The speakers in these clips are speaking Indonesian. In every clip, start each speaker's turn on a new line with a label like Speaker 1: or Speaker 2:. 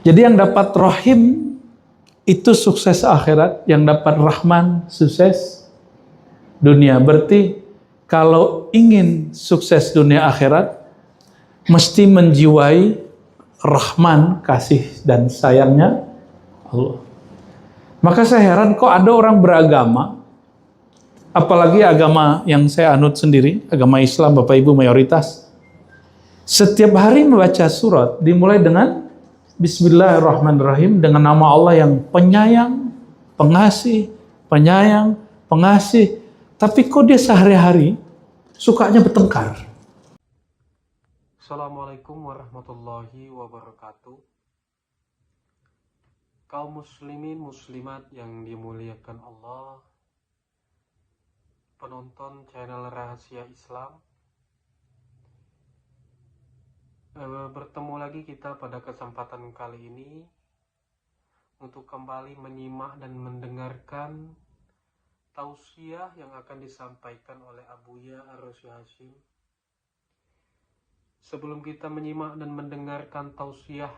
Speaker 1: Jadi yang dapat rahim itu sukses akhirat, yang dapat rahman sukses dunia. Berarti kalau ingin sukses dunia akhirat, mesti menjiwai rahman, kasih dan sayangnya Allah. Maka saya heran kok ada orang beragama, apalagi agama yang saya anut sendiri, agama Islam Bapak Ibu mayoritas, setiap hari membaca surat dimulai dengan Bismillahirrahmanirrahim, dengan nama Allah yang penyayang, pengasih, penyayang, pengasih. Tapi kok dia sehari-hari sukanya bertengkar.
Speaker 2: Assalamualaikum warahmatullahi wabarakatuh. Kaum muslimin muslimat yang dimuliakan Allah, penonton channel Rahasia Islam, bertemu lagi kita pada kesempatan kali ini untuk kembali menyimak dan mendengarkan tausiah yang akan disampaikan oleh Abuya Ar-Rasy Hasyim. Sebelum kita menyimak dan mendengarkan tausiah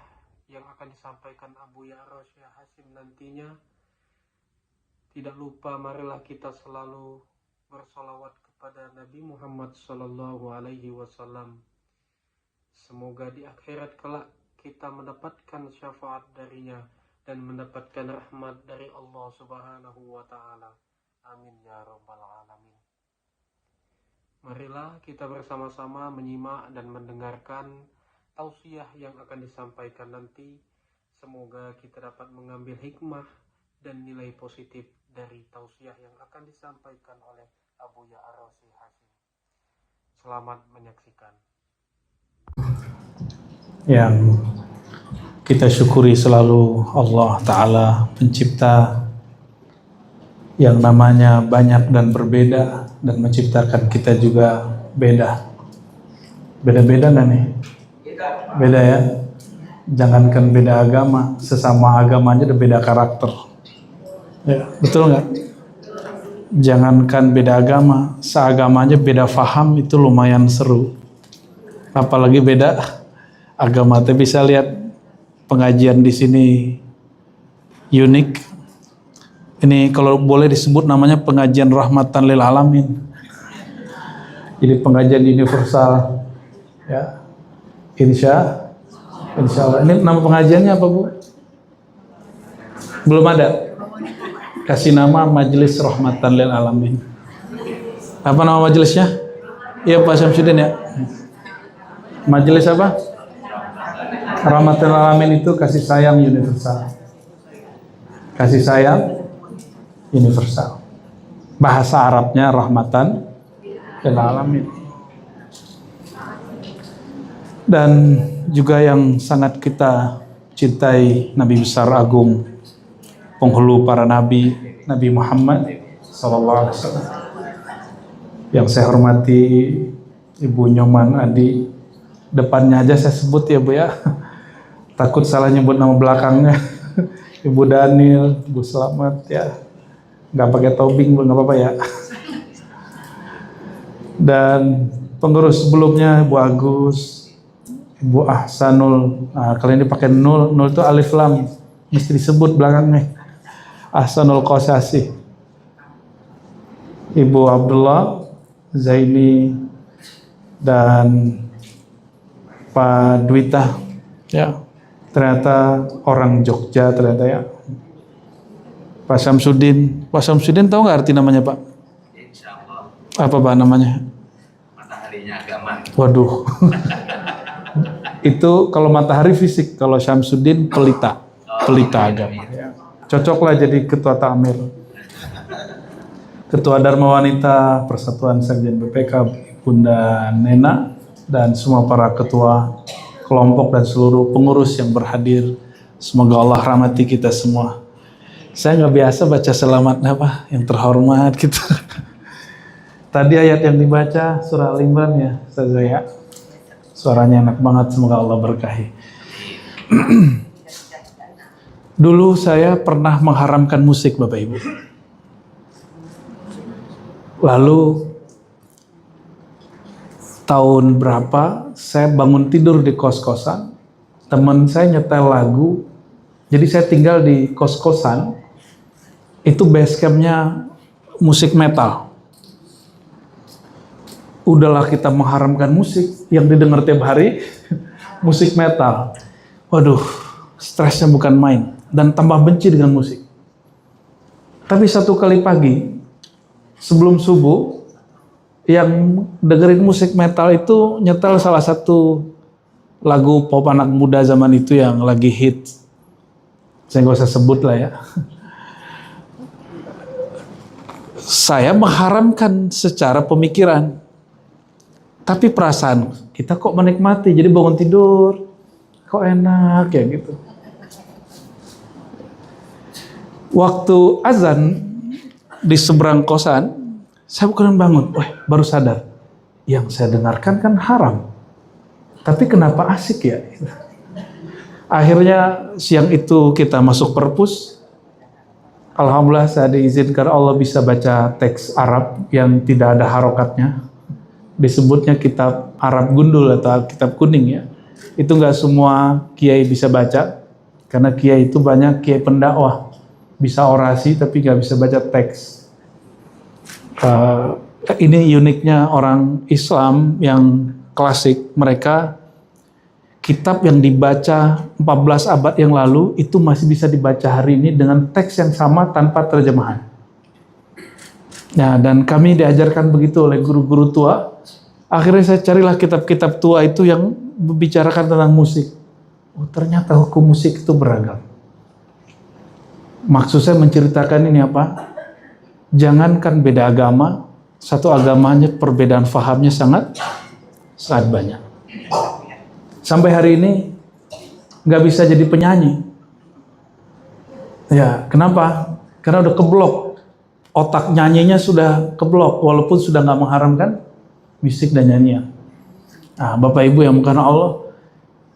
Speaker 2: yang akan disampaikan Abuya Ar-Rasy Hasyim nantinya, tidak lupa marilah kita selalu bersolawat kepada Nabi Muhammad SAW. Semoga di akhirat kelak kita mendapatkan syafaat darinya dan mendapatkan rahmat dari Allah Subhanahu wa Ta'ala. Amin ya Rabbal Alamin. Marilah kita bersama-sama menyimak dan mendengarkan tausiah yang akan disampaikan nanti. Semoga kita dapat mengambil hikmah dan nilai positif dari tausiah yang akan disampaikan oleh Abuya Ar-Rasy Hasyim. Selamat menyaksikan.
Speaker 1: Yang kita syukuri selalu Allah Ta'ala pencipta yang namanya banyak dan berbeda, dan menciptakan kita juga beda-beda nggak nih? Beda ya, jangankan beda agama, sesama agamanya udah beda karakter ya, betul nggak? Jangankan beda agama, seagamanya beda faham, itu lumayan seru, apalagi beda agama. Tapi bisa lihat pengajian di sini unik. Ini kalau boleh disebut namanya pengajian rahmatan lil alamin. Jadi pengajian universal ya. Insya Allah. Ini nama pengajiannya apa, Bu? Belum ada. Kasih nama Majelis Rahmatan lil Alamin. Apa nama majelisnya? Iya Pak Syamsuddin ya. Majelis apa? Rahmatan lil Alamin itu kasih sayang universal. Kasih sayang universal. Bahasa Arabnya rahmatan lil alamin. Dan juga yang sangat kita cintai, Nabi besar agung, penghulu para nabi, Nabi Muhammad SAW. Yang saya hormati Ibu Nyoman Adi, depannya aja saya sebut ya Bu ya, takut salah nyebut nama belakangnya. Ibu Daniel, Bu Selamat ya, nggak pakai tobing nggak apa-apa ya. Dan pengurus sebelumnya Ibu Agus, Ibu Ahsanul, nah, kali ini pakai nul itu alif lam, mesti disebut belakangnya. Ahsanul Qasasi, Ibu Abdullah Zaini, dan Pak Dwita ya, ternyata orang Jogja ternyata ya. Pak Syamsuddin tahu nggak arti namanya Pak? Insyaallah. Apa Pak namanya? Mataharinya agama. Waduh. Itu kalau matahari fisik, kalau Syamsuddin pelita agama. Ya. Cocoklah jadi ketua Ta'mir, ketua Dharma Wanita Persatuan Sekjen BPK Bunda Nena, dan semua para ketua kelompok dan seluruh pengurus yang berhadir. Semoga Allah rahmati kita semua. Saya nggak biasa baca selamat apa yang terhormat gitu. Tadi ayat yang dibaca surah Al-Imran ya, saya suaranya enak banget, semoga Allah berkahi. Dulu saya pernah mengharamkan musik Bapak Ibu. Lalu tahun berapa saya bangun tidur di kos-kosan, teman saya nyetel lagu Jadi saya tinggal di kos-kosan, itu base campnya musik metal. Udahlah kita mengharamkan musik, yang didengar tiap hari musik metal. Waduh, stresnya bukan main, dan tambah benci dengan musik. Tapi satu kali pagi, sebelum subuh, yang dengerin musik metal itu nyetel salah satu lagu pop anak muda zaman itu yang lagi hit. Saya nggak usah sebut lah ya. Saya mengharamkan secara pemikiran. Tapi perasaan kita kok menikmati, jadi bangun tidur, kok enak ya gitu. Waktu azan di seberang kosan, saya bukan bangun, baru sadar. Yang saya dengarkan kan haram. Tapi kenapa asik ya? Akhirnya siang itu kita masuk perpus. Alhamdulillah saya diizinkan Allah bisa baca teks Arab yang tidak ada harokatnya. Disebutnya kitab Arab gundul atau kitab kuning ya. Itu nggak semua kiai bisa baca. Karena kiai itu banyak kiai pendakwah. Bisa orasi tapi nggak bisa baca teks. Ini uniknya orang Islam yang klasik. Mereka kitab yang dibaca 14 abad yang lalu itu masih bisa dibaca hari ini dengan teks yang sama tanpa terjemahan. Nah, dan kami diajarkan begitu oleh guru-guru tua. Akhirnya saya carilah kitab-kitab tua itu yang membicarakan tentang musik. Oh, ternyata hukum musik itu beragam. Maksud saya menceritakan ini apa? Jangankan beda agama, satu agamanya perbedaan fahamnya sangat banyak. Sampai hari ini nggak bisa jadi penyanyi. Ya, kenapa? Karena udah keblok. Otak nyanyinya sudah keblok, walaupun sudah nggak mengharamkan musik dan nyanyian. Nah, Bapak Ibu yang karena Allah,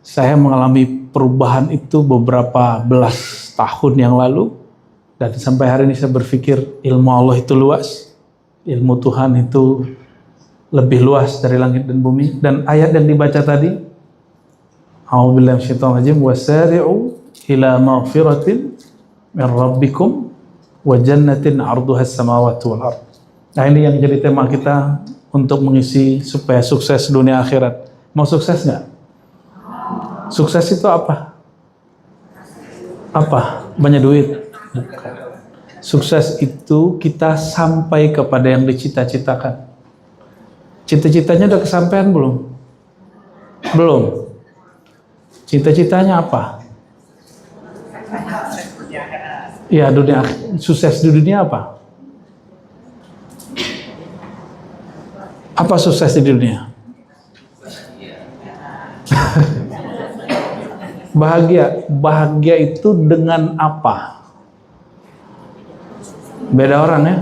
Speaker 1: saya mengalami perubahan itu beberapa belas tahun yang lalu, dan sampai hari ini saya berpikir ilmu Allah itu luas, ilmu Tuhan itu lebih luas dari langit dan bumi. Dan ayat yang dibaca tadi, A'udzubillahi minasyaitonir rajim, wasari'u ila maghfiratin min rabbikum wa jannatin 'arduha as-samawati wal ardh. Nah, ini yang jadi tema kita untuk mengisi supaya sukses dunia akhirat. Mau sukses nggak? Sukses itu apa? Apa? Banyak duit? Bukan. Sukses itu kita sampai kepada yang dicita-citakan. Cita-citanya udah kesampaian belum? Belum. Cita-citanya apa? Ya, dunia sukses di dunia apa? Apa sukses di dunia? Bahagia. Bahagia itu dengan apa? Beda orang ya.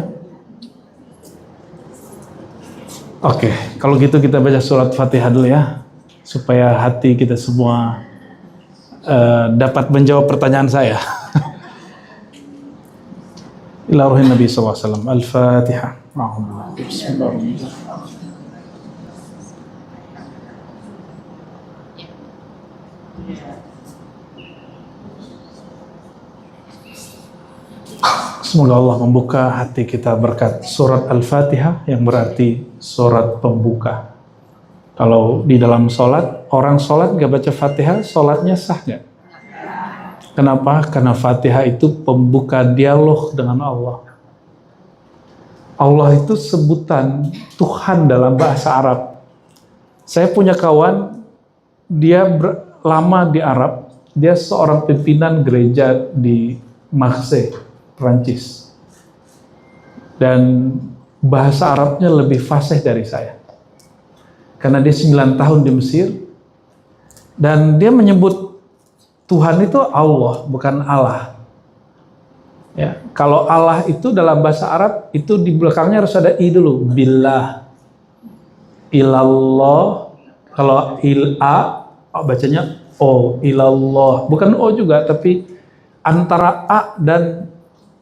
Speaker 1: Oke, kalau gitu kita baca surat Fatihah dulu ya, supaya hati kita semua dapat menjawab pertanyaan saya. Ila ruhin Nabi SAW. Al-Fatihah. Bismillahirrahmanirrahim. Semoga Allah membuka hati kita berkat surat Al-Fatihah yang berarti surat pembuka. Kalau di dalam sholat, orang sholat gak baca Fatihah, sholatnya sah gak? Kenapa? Karena Fatihah itu pembuka dialog dengan Allah. Allah itu sebutan Tuhan dalam bahasa Arab. Saya punya kawan, dia lama di Arab, dia seorang pimpinan gereja di Marseille, Prancis. Dan bahasa Arabnya lebih fasih dari saya. Karena dia 9 tahun di Mesir, dan dia menyebut Tuhan itu Allah, bukan Allah. Ya, kalau Allah itu dalam bahasa Arab, itu di belakangnya harus ada i dulu, billah, ilallah. Kalau il-a, bacanya o, ilallah. Bukan o juga, tapi antara a dan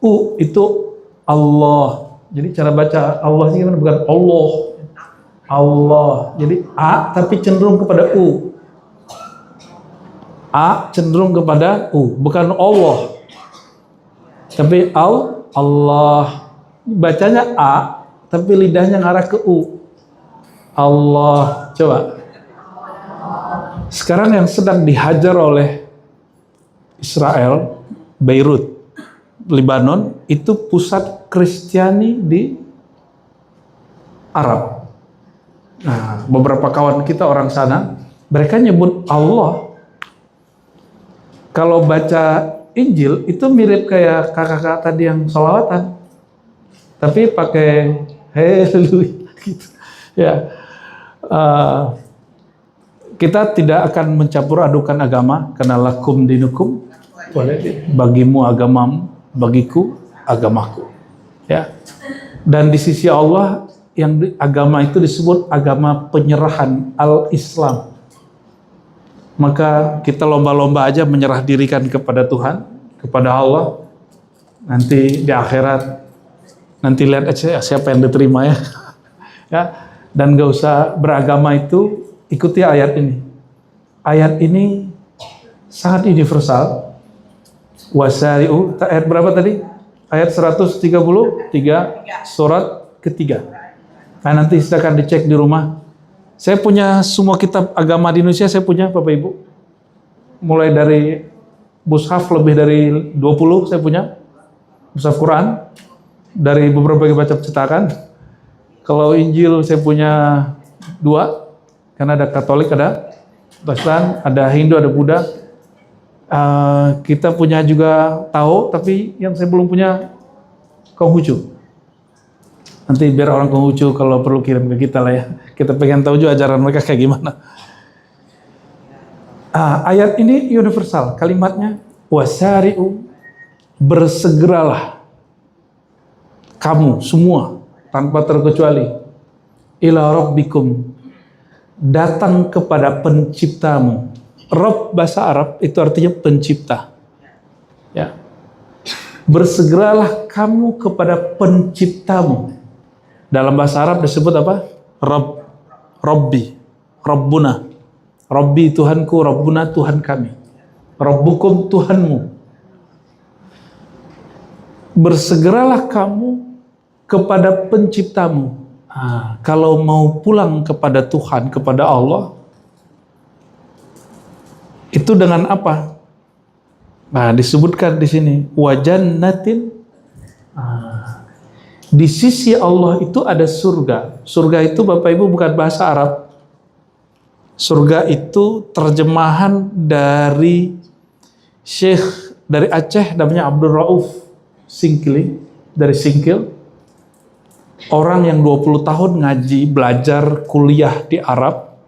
Speaker 1: u itu Allah. Jadi cara baca Allah sih bukan Allah. Allah. Jadi A tapi cenderung kepada U. A cenderung kepada U, bukan Allah. Tapi Allah. Bacanya A, tapi lidahnya ngarah ke U. Allah. Coba. Sekarang yang sedang dihajar oleh Israel, Beirut, Lebanon, itu pusat Kristiani di Arab. Nah, beberapa kawan kita orang sana, mereka nyebut Allah. Kalau baca Injil itu mirip kayak kakak-kakak tadi yang sholawatan, tapi pakai haleluya gitu. Ya, kita tidak akan mencampur adukan agama, karena lakum dinukum, bagimu agamamu, bagiku agamaku. Ya, dan di sisi Allah yang agama itu disebut agama penyerahan, al-Islam. Maka kita lomba-lomba aja menyerah dirikan kepada Tuhan, kepada Allah. Nanti di akhirat, nanti lihat aja siapa yang diterima ya. Ya, dan gak usah beragama itu, ikuti ayat ini. Ayat ini sangat universal. Wasari'u, ayat berapa tadi? Ayat 133 surat ketiga. Nah, nanti silakan dicek di rumah. Saya punya semua kitab agama di Indonesia, saya punya Bapak Ibu. Mulai dari mushaf lebih dari 20 saya punya. Mushaf Quran dari beberapa macam cetakan. Kalau Injil saya punya 2, karena ada Katolik, ada Protestan, ada Hindu, ada Buddha. Kita punya juga Tao, tapi yang saya belum punya Konghucu. Nanti biar orang Konghucu kalau perlu kirim ke kita lah ya. Kita pengen tahu juga ajaran mereka kayak gimana. Ayat ini universal, kalimatnya wasari'u, bersegeralah kamu semua tanpa terkecuali ila rabbikum, datang kepada penciptamu. Rabb bahasa Arab itu artinya pencipta. Ya. Bersegeralah kamu kepada penciptamu. Dalam bahasa Arab disebut apa? Rabb, Rabbi, Rabbuna. Rabbi Tuhanku, Rabbuna Tuhan kami. Rabbukum Tuhanmu. Bersegeralah kamu kepada penciptamu. Kalau mau pulang kepada Tuhan, kepada Allah, itu dengan apa? Nah, disebutkan di sini wajannatin. Di sisi Allah itu ada surga. Surga itu Bapak Ibu bukan bahasa Arab. Surga itu terjemahan dari Syekh dari Aceh namanya Abdul Rauf Singkili, dari Singkil. Orang yang 20 tahun ngaji, belajar, kuliah di Arab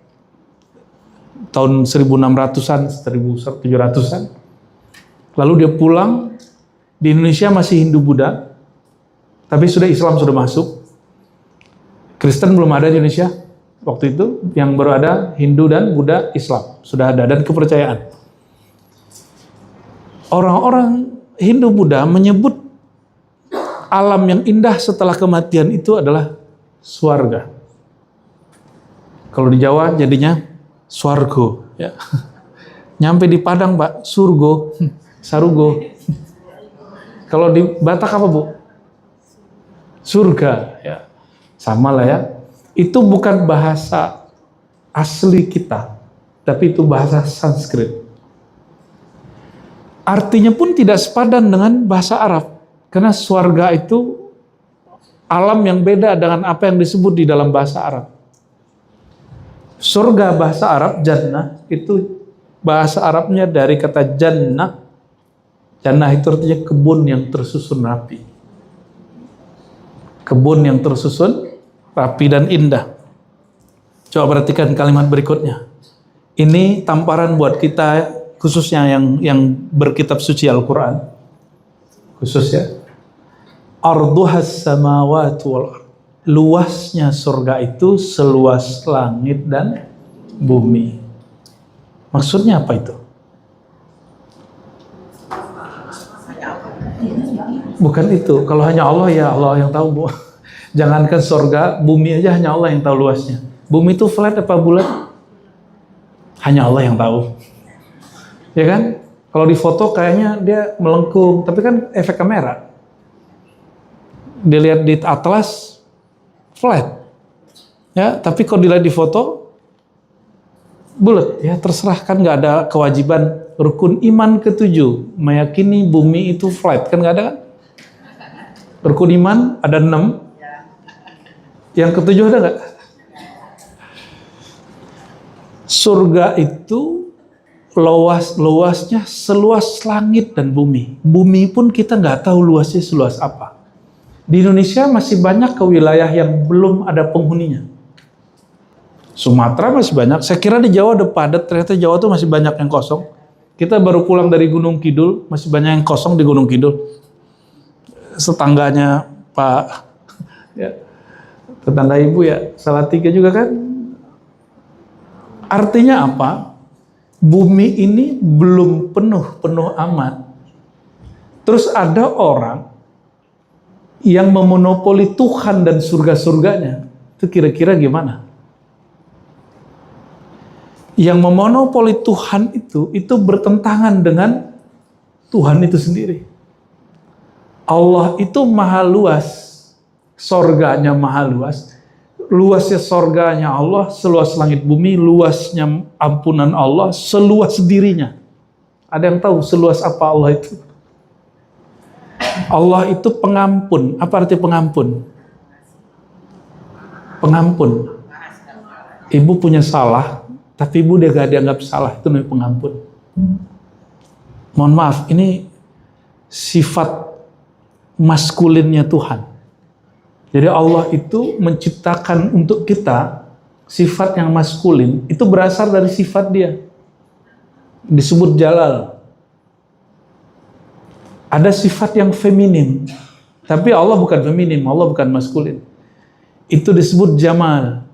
Speaker 1: tahun 1600-an, 1700-an. Lalu dia pulang, di Indonesia masih Hindu Buddha, tapi sudah Islam sudah masuk. Kristen belum ada di Indonesia waktu itu, yang baru ada Hindu dan Buddha, Islam sudah ada, dan kepercayaan. Orang-orang Hindu Buddha menyebut alam yang indah setelah kematian itu adalah swarga. Kalau di Jawa jadinya swargo, ya. Nyampe di Padang, Pak, surgo, sarugo. Kalau di Batak apa, Bu? Surga, ya. Sama lah ya. Itu bukan bahasa asli kita, tapi itu bahasa Sanskrit. Artinya pun tidak sepadan dengan bahasa Arab, karena swarga itu alam yang beda dengan apa yang disebut di dalam bahasa Arab. Surga bahasa Arab, jannah, itu bahasa Arabnya dari kata jannah. Jannah itu artinya kebun yang tersusun rapi. Kebun yang tersusun rapi dan indah. Coba perhatikan kalimat berikutnya. Ini tamparan buat kita, khususnya yang berkitab suci Al-Quran. Khusus ya. Arduhas samawati wal ard. Luasnya surga itu seluas langit dan bumi. Maksudnya apa itu? Bukan itu. Kalau hanya Allah, ya Allah yang tahu, Bu. Jangankan surga, bumi aja hanya Allah yang tahu luasnya. Bumi itu flat apa bulat? Hanya Allah yang tahu. Ya kan? Kalau di foto kayaknya dia melengkung, tapi kan efek kamera. Dilihat di atlas flat. Ya, tapi kalau dilihat di foto bulat, ya terserah, kan nggak ada kewajiban rukun iman ketujuh meyakini bumi itu flat, kan nggak ada kan? Rukun iman ada 6, yang ketujuh ada nggak? Surga itu luasnya seluas langit dan bumi. Bumi pun kita nggak tahu luasnya seluas apa. Di Indonesia masih banyak ke wilayah yang belum ada penghuninya. Sumatera masih banyak. Saya kira di Jawa udah padat, ternyata Jawa tuh masih banyak yang kosong. Kita baru pulang dari Gunung Kidul, masih banyak yang kosong di Gunung Kidul. Setangganya Pak, ya, tetangga Ibu ya, Salatiga juga kan. Artinya apa? Bumi ini belum penuh amat. Terus ada orang yang memonopoli Tuhan dan surga-surganya. Itu kira-kira gimana? Yang memonopoli Tuhan itu bertentangan dengan Tuhan itu sendiri. Allah itu maha luas, sorganya maha luas. Luasnya sorganya Allah seluas langit bumi, luasnya ampunan Allah seluas dirinya. Ada yang tahu seluas apa Allah itu? Allah itu pengampun. Apa arti pengampun? Pengampun. Ibu punya salah, tapi ibu dia gak dianggap salah, itu namanya pengampun. Mohon maaf, ini sifat maskulinnya Tuhan. Jadi Allah itu menciptakan untuk kita sifat yang maskulin, itu berasal dari sifat dia. Disebut Jalal. Ada sifat yang feminim, tapi Allah bukan feminim, Allah bukan maskulin. Itu disebut Jamal.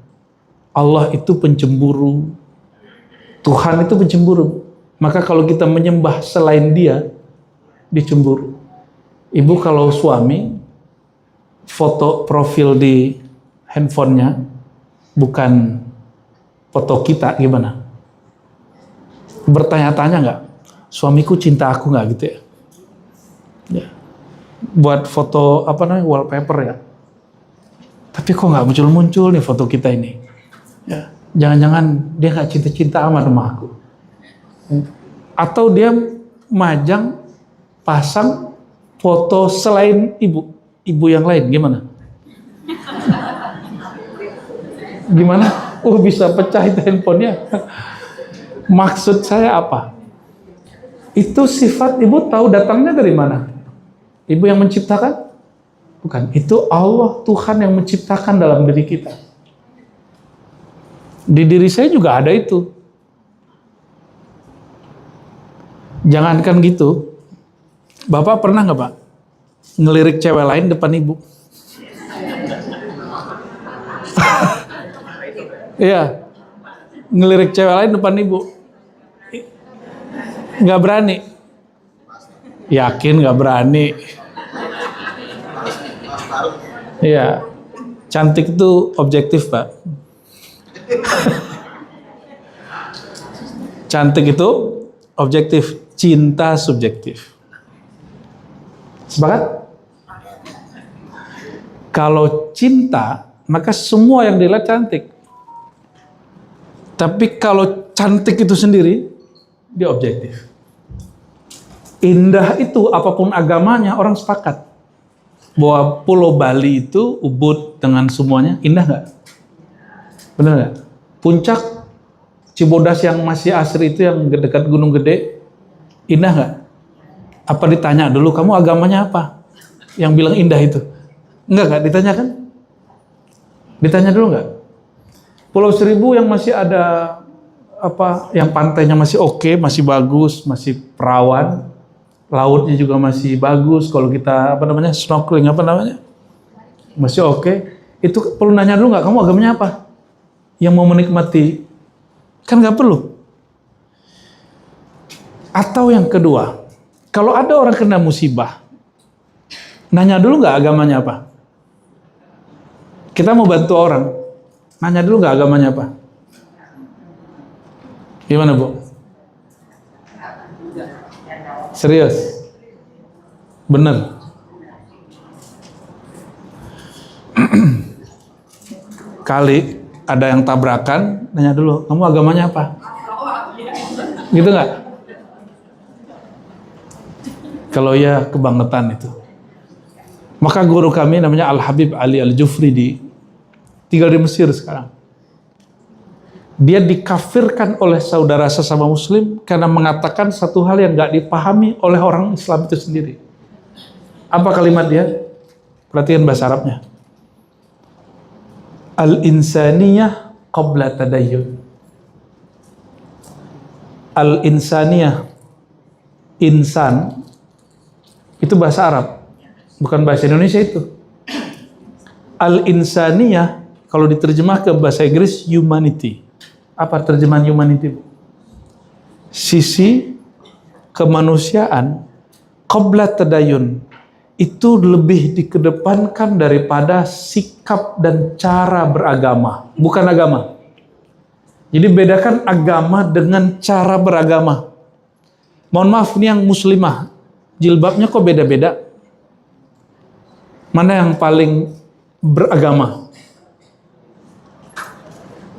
Speaker 1: Allah itu pencemburu. Tuhan itu pencemburu. Maka kalau kita menyembah selain dia, dicemburu. Ibu kalau suami foto profil di handphonenya bukan foto kita, gimana? Bertanya-tanya nggak? Suamiku cinta aku nggak gitu ya? Ya. Buat foto apa namanya, wallpaper ya. Tapi kok nggak muncul-muncul nih foto kita ini? Ya. Jangan-jangan dia nggak cinta-cinta amat sama aku. Atau dia majang pasang foto selain ibu yang lain, gimana? Gimana? Oh, bisa pecah itu handphonenya. Maksud saya apa? Itu sifat ibu tahu datangnya dari mana? Ibu yang menciptakan? Bukan, itu Allah, Tuhan yang menciptakan dalam diri kita. Di diri saya juga ada itu. Jangankan gitu, Bapak pernah nggak Pak ngelirik cewek lain depan ibu? Iya, ngelirik cewek lain depan ibu. Nggak berani. Yakin nggak berani. Iya, cantik itu objektif Pak. Cantik itu objektif, cinta subjektif. Sepakat? Kalau cinta, maka semua yang dilihat cantik. Tapi kalau cantik itu sendiri, dia objektif. Indah itu apapun agamanya, orang sepakat bahwa Pulau Bali itu, Ubud dengan semuanya, indah nggak? Benar nggak? Puncak Cibodas yang masih asri itu, yang dekat Gunung Gede, indah nggak? Apa ditanya dulu, kamu agamanya apa? Yang bilang indah itu. Enggak ditanya kan? Ditanya dulu nggak? Pulau Seribu yang masih ada apa, yang pantainya masih oke, masih bagus, masih perawan, lautnya juga masih bagus. Kalau kita apa namanya, snorkeling apa namanya, masih oke. Itu perlu nanya dulu nggak, kamu agamanya apa? Yang mau menikmati, kan nggak perlu. Atau yang kedua, kalau ada orang kena musibah, nanya dulu nggak agamanya apa? Kita mau bantu orang, nanya dulu nggak agamanya apa? Gimana Bu? Serius. Bener. Kali ada yang tabrakan, nanya dulu, kamu agamanya apa? Gitu nggak? Kalau ya kebangetan itu. Maka guru kami namanya Al-Habib Ali Al-Jufri tinggal di Mesir sekarang. Dia dikafirkan oleh saudara sesama muslim karena mengatakan satu hal yang nggak dipahami oleh orang Islam itu sendiri. Apa kalimat dia? Perhatikan bahasa Arabnya. Al-insaniyah qabla tadayyun. Al-insaniyah, insan, itu bahasa Arab, bukan bahasa Indonesia itu. Al-insaniyah, kalau diterjemah ke bahasa Inggris, humanity. Apa terjemahan humanity? Sisi kemanusiaan, qabla tadayyun, itu lebih dikedepankan daripada sikap dan cara beragama, bukan agama. Jadi bedakan agama dengan cara beragama. Mohon maaf, ini yang muslimah, jilbabnya kok beda-beda? Mana yang paling beragama?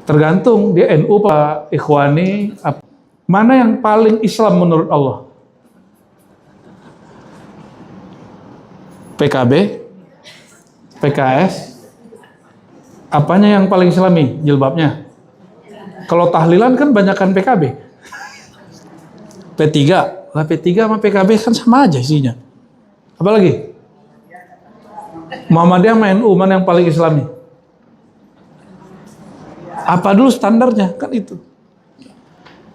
Speaker 1: Tergantung dia NU Pak Ikhwani, mana yang paling Islam menurut Allah? PKB, PKS, apanya yang paling Islami? Jilbabnya. Kalau tahlilan kan banyakan PKB. P3, lah P3 sama PKB kan sama aja isinya. Apalagi? Muhammadiyah sama NU, mana yang paling Islami? Apa dulu standarnya? Kan itu.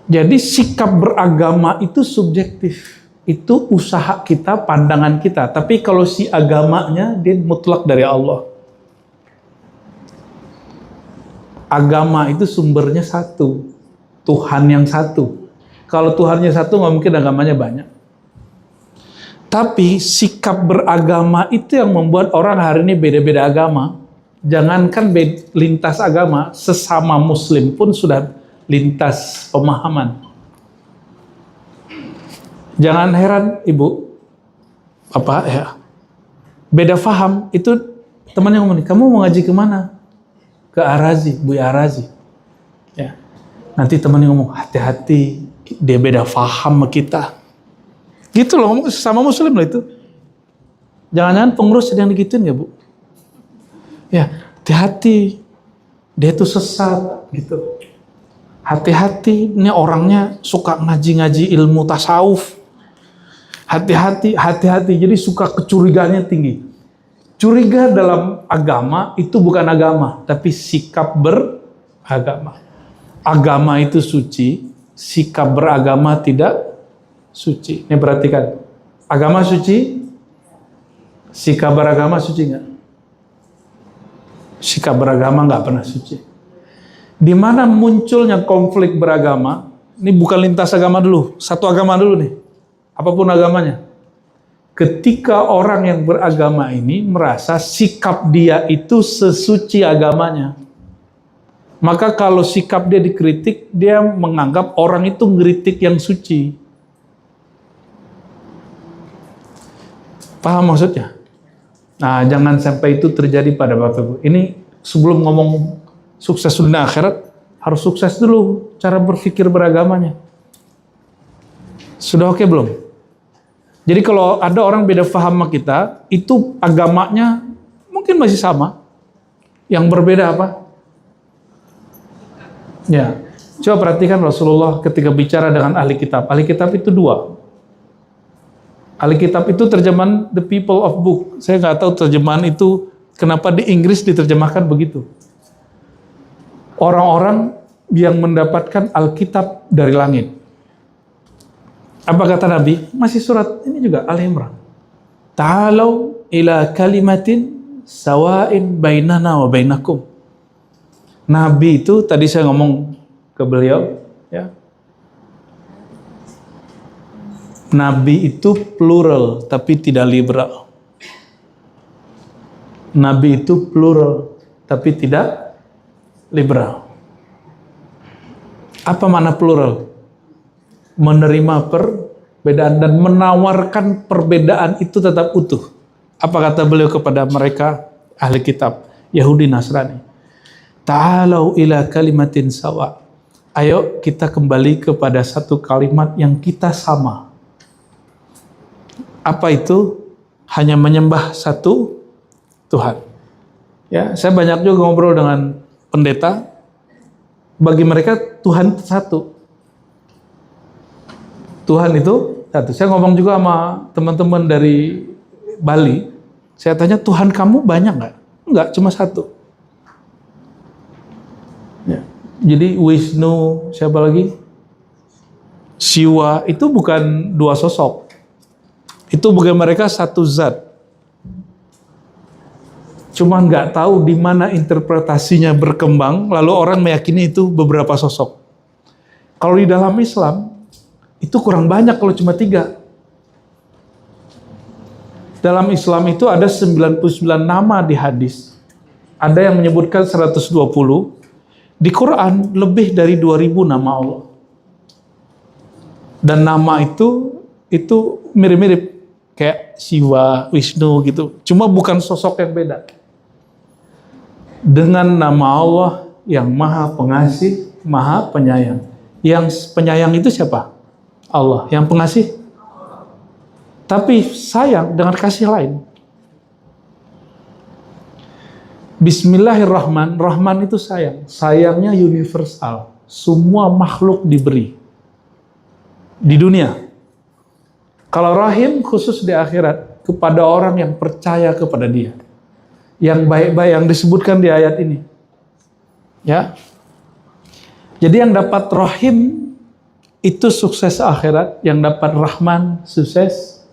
Speaker 1: Jadi sikap beragama itu subjektif. Itu usaha kita, pandangan kita. Tapi kalau si agamanya, dia mutlak dari Allah. Agama itu sumbernya satu. Tuhan yang satu. Kalau Tuhannya satu, nggak mungkin agamanya banyak. Tapi sikap beragama itu yang membuat orang hari ini beda-beda agama. Jangankan lintas agama, sesama muslim pun sudah lintas pemahaman. Jangan heran ibu, apa ya, beda faham itu temannya ngomong, kamu mau ngaji kemana? Ke Arazi, Bu Arazi. Ya, nanti temannya ngomong, hati-hati, dia beda faham sama kita. Gitu loh, sama muslim loh itu. Jangan-jangan pengurus sedang digituin ya Bu? Ya, hati-hati, dia itu sesat gitu. Hati-hati, ini orangnya suka ngaji-ngaji ilmu tasawuf. Hati-hati, hati-hati. Jadi suka kecurigaannya tinggi. Curiga dalam agama itu bukan agama, tapi sikap beragama. Agama itu suci, sikap beragama tidak suci. Ini perhatikan. Agama suci, sikap beragama suci nggak? Sikap beragama nggak pernah suci. Di mana munculnya konflik beragama? Ini bukan lintas agama dulu, satu agama dulu nih. Apapun agamanya. Ketika orang yang beragama ini merasa sikap dia itu sesuci agamanya. Maka kalau sikap dia dikritik, dia menganggap orang itu ngeritik yang suci. Paham maksudnya? Nah, jangan sampai itu terjadi pada Bapak Ibu. Ini sebelum ngomong sukses dunia akhirat, harus sukses dulu cara berpikir beragamanya. Sudah oke belum? Jadi kalau ada orang beda paham sama kita, itu agamanya mungkin masih sama. Yang berbeda apa? Ya, coba perhatikan Rasulullah ketika bicara dengan ahli kitab. Ahli kitab itu dua. Ahli kitab itu terjemahan the people of book. Saya nggak tahu terjemahan itu kenapa di Inggris diterjemahkan begitu. Orang-orang yang mendapatkan Alkitab dari langit. Apa kata Nabi? Masih surat ini juga Ali Imran. Ta'alau ila kalimatin sawa'in bainana wa bainakum. Nabi itu tadi saya ngomong ke beliau, ya. Nabi itu plural tapi tidak liberal. Nabi itu plural tapi tidak liberal. Apa makna plural? Menerima perbedaan dan menawarkan perbedaan itu tetap utuh. Apa kata beliau kepada mereka ahli kitab Yahudi Nasrani? Ta'alau ila kalimatin sawa. Ayo kita kembali kepada satu kalimat yang kita sama. Apa itu? Hanya menyembah satu Tuhan. Ya, saya banyak juga ngobrol dengan pendeta. Bagi mereka Tuhan satu. Tuhan itu satu. Saya ngomong juga sama teman-teman dari Bali. Saya tanya, Tuhan kamu banyak nggak? Enggak, cuma satu. Ya. Jadi Wisnu, siapa lagi? Siwa, itu bukan dua sosok. Itu bagi mereka satu zat. Cuma nggak tahu di mana interpretasinya berkembang, lalu orang meyakini itu beberapa sosok. Kalau di dalam Islam, itu kurang banyak kalau cuma 3. Dalam Islam itu ada 99 nama di hadis. Ada yang menyebutkan 120. Di Quran lebih dari 2000 nama Allah. Dan nama itu mirip-mirip. Kayak Siwa, Wisnu gitu. Cuma bukan sosok yang beda. Dengan nama Allah yang Maha Pengasih, Maha Penyayang. Yang penyayang itu siapa? Allah. Yang pengasih? Tapi sayang dengan kasih lain. Bismillahirrahmanirrahim. Rahman itu sayang. Sayangnya universal. Semua makhluk diberi. Di dunia. Kalau rahim khusus di akhirat. Kepada orang yang percaya kepada dia. Yang baik-baik yang disebutkan di ayat ini. Ya. Jadi yang dapat rahim itu sukses akhirat, yang dapat rahman sukses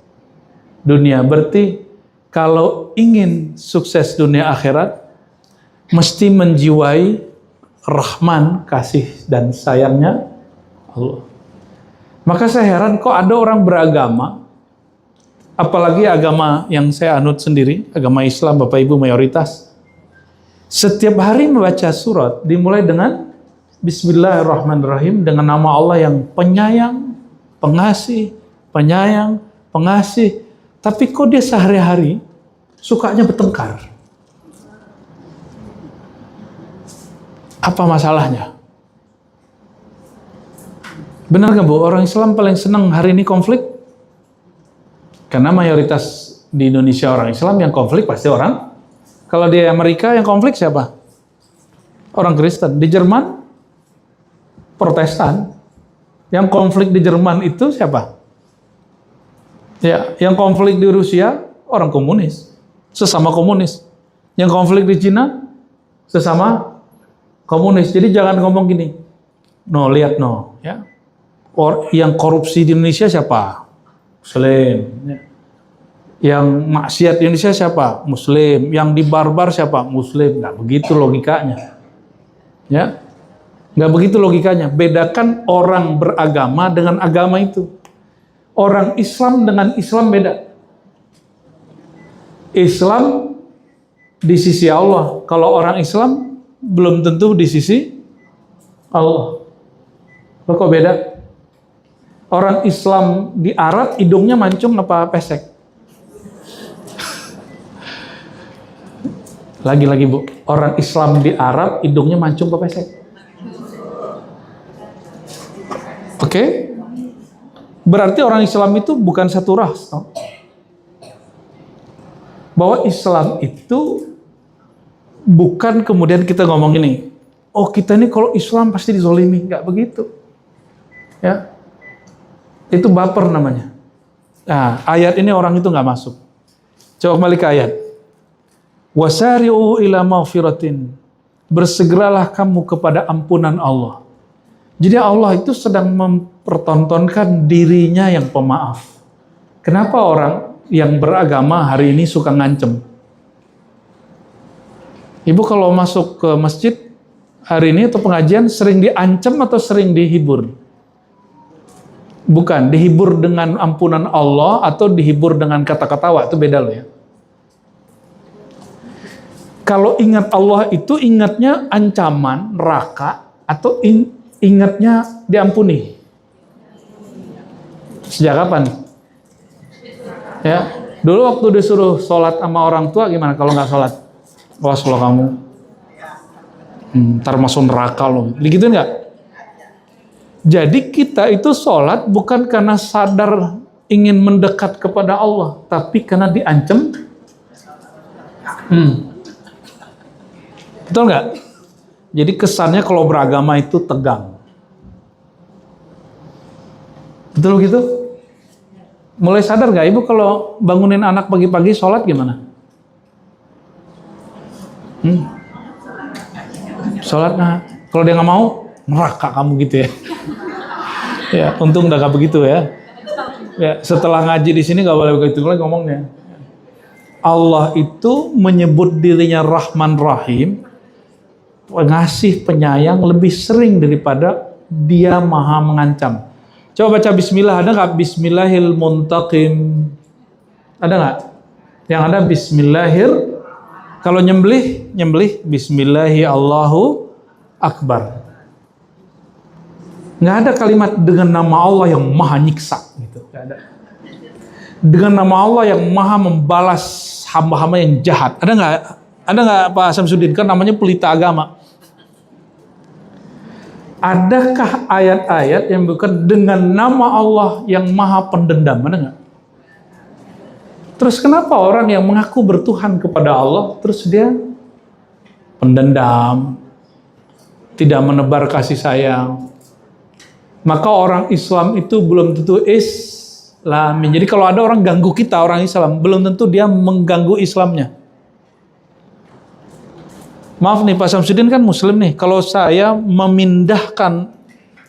Speaker 1: dunia. Berarti kalau ingin sukses dunia akhirat, mesti menjiwai rahman, kasih dan sayangnya Allah. Maka saya heran kok ada orang beragama, apalagi agama yang saya anut sendiri, agama Islam Bapak Ibu mayoritas, setiap hari membaca surat dimulai dengan Bismillahirrahmanirrahim, dengan nama Allah yang penyayang, pengasih, penyayang, pengasih. Tapi kok dia sehari-hari sukanya bertengkar? Apa masalahnya? Benar nggak Bu? Orang Islam paling senang hari ini konflik? Karena mayoritas di Indonesia orang Islam yang konflik pasti orang. Kalau di Amerika yang konflik siapa? Orang Kristen. Di Jerman Protestan. Yang konflik di Jerman itu siapa? Ya, yang konflik di Rusia orang komunis, sesama komunis. Yang konflik di Cina sesama komunis. Jadi jangan ngomong gini. No, lihat no, ya. Yang korupsi di Indonesia siapa? Muslim. Ya. Yang maksiat di Indonesia siapa? Muslim. Yang dibarbar siapa? Muslim. Nggak begitu logikanya. Ya. Nggak begitu logikanya. Bedakan orang beragama dengan agama itu. Orang Islam dengan Islam beda. Islam di sisi Allah. Kalau orang Islam belum tentu di sisi Allah. Kok beda? Orang Islam di Arab hidungnya mancung apa pesek? Lagi-lagi Bu. Orang Islam di Arab hidungnya mancung apa pesek? Oke, berarti orang Islam itu bukan satu ras, no? Bahwa Islam itu bukan kemudian kita ngomong ini, oh kita ini kalau Islam pasti dizolimi, nggak begitu, ya, itu baper namanya. Nah, ayat ini orang itu nggak masuk. Coba kembali ke ayat. Wasari'u ila maghfiratin, bersegeralah kamu kepada ampunan Allah. Jadi Allah itu sedang mempertontonkan dirinya yang pemaaf. Kenapa orang yang beragama hari ini suka ngancem? Ibu kalau masuk ke masjid hari ini atau pengajian sering diancem atau sering dihibur? Bukan, dihibur dengan ampunan Allah atau dihibur dengan kata-kata wah, itu beda loh ya. Kalau ingat Allah itu ingatnya ancaman, neraka, atau ingatnya diampuni. Sejak kapan? Ya, dulu waktu disuruh sholat sama orang tua gimana kalau nggak sholat? Wah, kalau kamu ntar masuk neraka loh. Begitu nggak? Jadi kita itu sholat bukan karena sadar ingin mendekat kepada Allah, tapi karena diancam. Betul nggak? Jadi kesannya kalau beragama itu tegang. Betul gitu? Mulai sadar nggak ibu kalau bangunin anak pagi-pagi sholat gimana? Sholat kalau dia nggak mau neraka kamu gitu ya. Ya untung udah nggak begitu ya. Ya setelah ngaji di sini nggak boleh begitu lagi ngomongnya. Allah itu menyebut dirinya Rahman Rahim, pengasih penyayang lebih sering daripada dia maha mengancam. Coba baca bismillah, ada nggak bismillahil muntaqim? Ada nggak? Yang ada bismillahir, kalau nyembelih bismillahi Allahu Akbar. Nggak ada kalimat dengan nama Allah yang maha nyiksa gitu, nggak ada. Dengan nama Allah yang maha membalas hamba-hamba yang jahat. Ada nggak? Ada nggak Pak Samsudin? Kan namanya pelita agama. Adakah ayat-ayat yang bukan dengan nama Allah yang maha pendendam? Ada nggak? Terus kenapa orang yang mengaku bertuhan kepada Allah, terus dia pendendam, tidak menebar kasih sayang? Maka orang Islam itu belum tentu Islam. Jadi kalau ada orang ganggu kita, orang Islam, belum tentu dia mengganggu Islamnya. Maaf nih Pak Samsudin kan muslim nih. Kalau saya memindahkan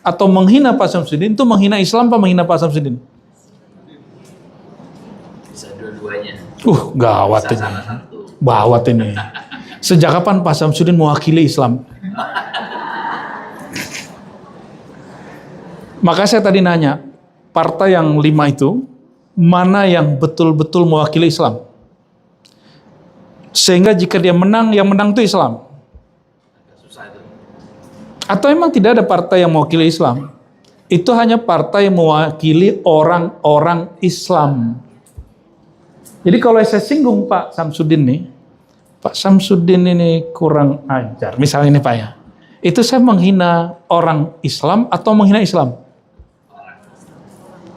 Speaker 1: atau menghina Pak Samsudin, itu menghina Islam apa menghina Pak Samsudin?
Speaker 3: Bisa dua-duanya.
Speaker 1: Gawat ini. Gawat ini. Sejak kapan Pak Samsudin mewakili Islam? Maka saya tadi nanya, partai yang 5 itu, mana yang betul-betul mewakili Islam? Sehingga jika dia menang, yang menang itu Islam.
Speaker 3: Susah itu.
Speaker 1: Atau emang tidak ada partai yang mewakili Islam? Itu hanya partai yang mewakili orang-orang Islam. Jadi kalau saya singgung Pak Samsudin nih, Pak Samsudin ini kurang ajar. Misalnya ini Pak ya. Itu saya menghina orang Islam atau menghina Islam?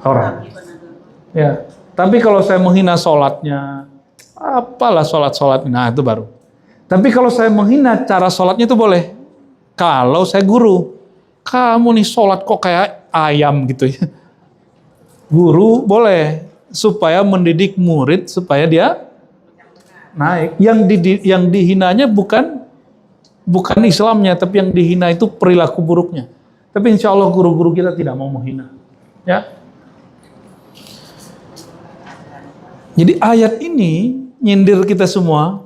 Speaker 1: Orang. Ya. Tapi kalau saya menghina sholatnya, apalah sholat-sholat, nah itu baru. Tapi kalau saya menghina cara sholatnya itu boleh. Kalau saya guru, kamu nih sholat kok kayak ayam gitu ya. Guru boleh, supaya mendidik murid supaya dia naik. Yang dihinanya bukan Islamnya, tapi yang dihina itu perilaku buruknya. Tapi insya Allah guru-guru kita tidak mau menghina. Ya. Jadi ayat ini nyindir kita semua,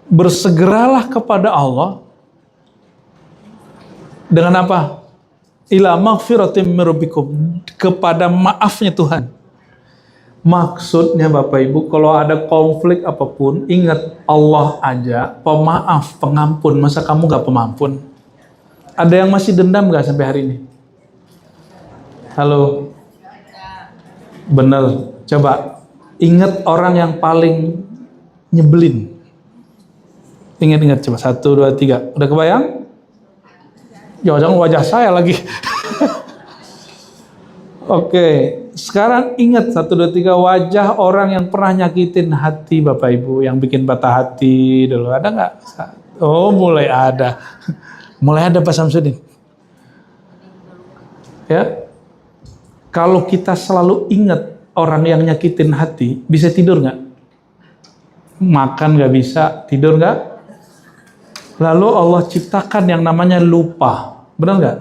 Speaker 1: bersegeralah kepada Allah dengan apa? Ila maghfiratim min rabbikum, kepada maafnya Tuhan. Maksudnya Bapak Ibu, kalau ada konflik apapun, ingat Allah aja pemaaf, pengampun. Masa kamu gak pemampun? Ada yang masih dendam gak sampai hari ini? Halo? Bener, coba ingat orang yang paling nyebelin. Ingat coba, 1, 2, 3. Udah kebayang? Jangan wajah saya lagi. Oke, sekarang ingat 1, 2, 3 wajah orang yang pernah nyakitin hati Bapak Ibu, yang bikin patah hati dulu. Ada nggak? Oh, mulai ada. Mulai ada Pak Samsudin. Ya. Kalau kita selalu ingat orang yang nyakitin hati, bisa tidur nggak? Makan nggak bisa, tidur nggak? Lalu Allah ciptakan yang namanya lupa, benar nggak?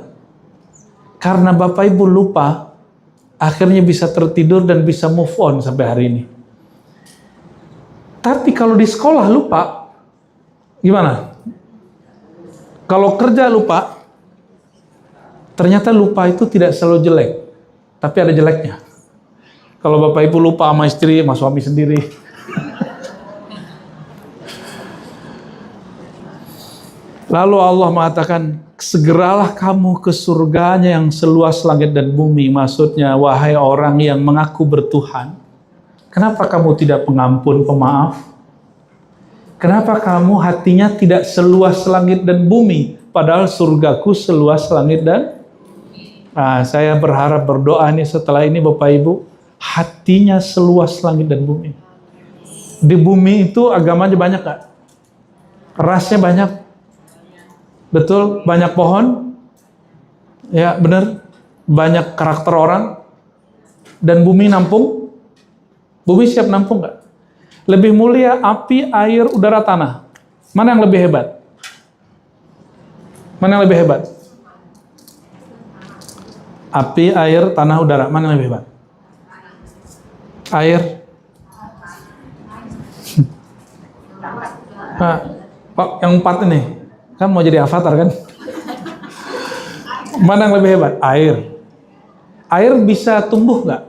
Speaker 1: Karena Bapak Ibu lupa, akhirnya bisa tertidur dan bisa move on sampai hari ini. Tapi kalau di sekolah lupa, gimana? Kalau kerja lupa, ternyata lupa itu tidak selalu jelek, tapi ada jeleknya. Kalau Bapak Ibu lupa sama istri, sama suami sendiri. Lalu Allah mengatakan, segeralah kamu ke surganya yang seluas langit dan bumi. Maksudnya, wahai orang yang mengaku bertuhan, kenapa kamu tidak pengampun, pemaaf? Kenapa kamu hatinya tidak seluas langit dan bumi? Padahal surgaku seluas langit dan saya berharap berdoa nih setelah ini Bapak Ibu, hatinya seluas langit dan bumi. Di bumi itu agamanya banyak gak? Rasnya banyak. Betul, banyak pohon. Ya benar, banyak karakter orang. Dan bumi nampung. Bumi siap nampung gak? Lebih mulia api, air, udara, tanah. Mana yang lebih hebat? Mana yang lebih hebat? Api, air, tanah, udara. Mana yang lebih hebat? Air. Nah, Pak, yang 4 ini. Kan mau jadi avatar kan? Mana yang lebih hebat? Air. Air bisa tumbuh nggak?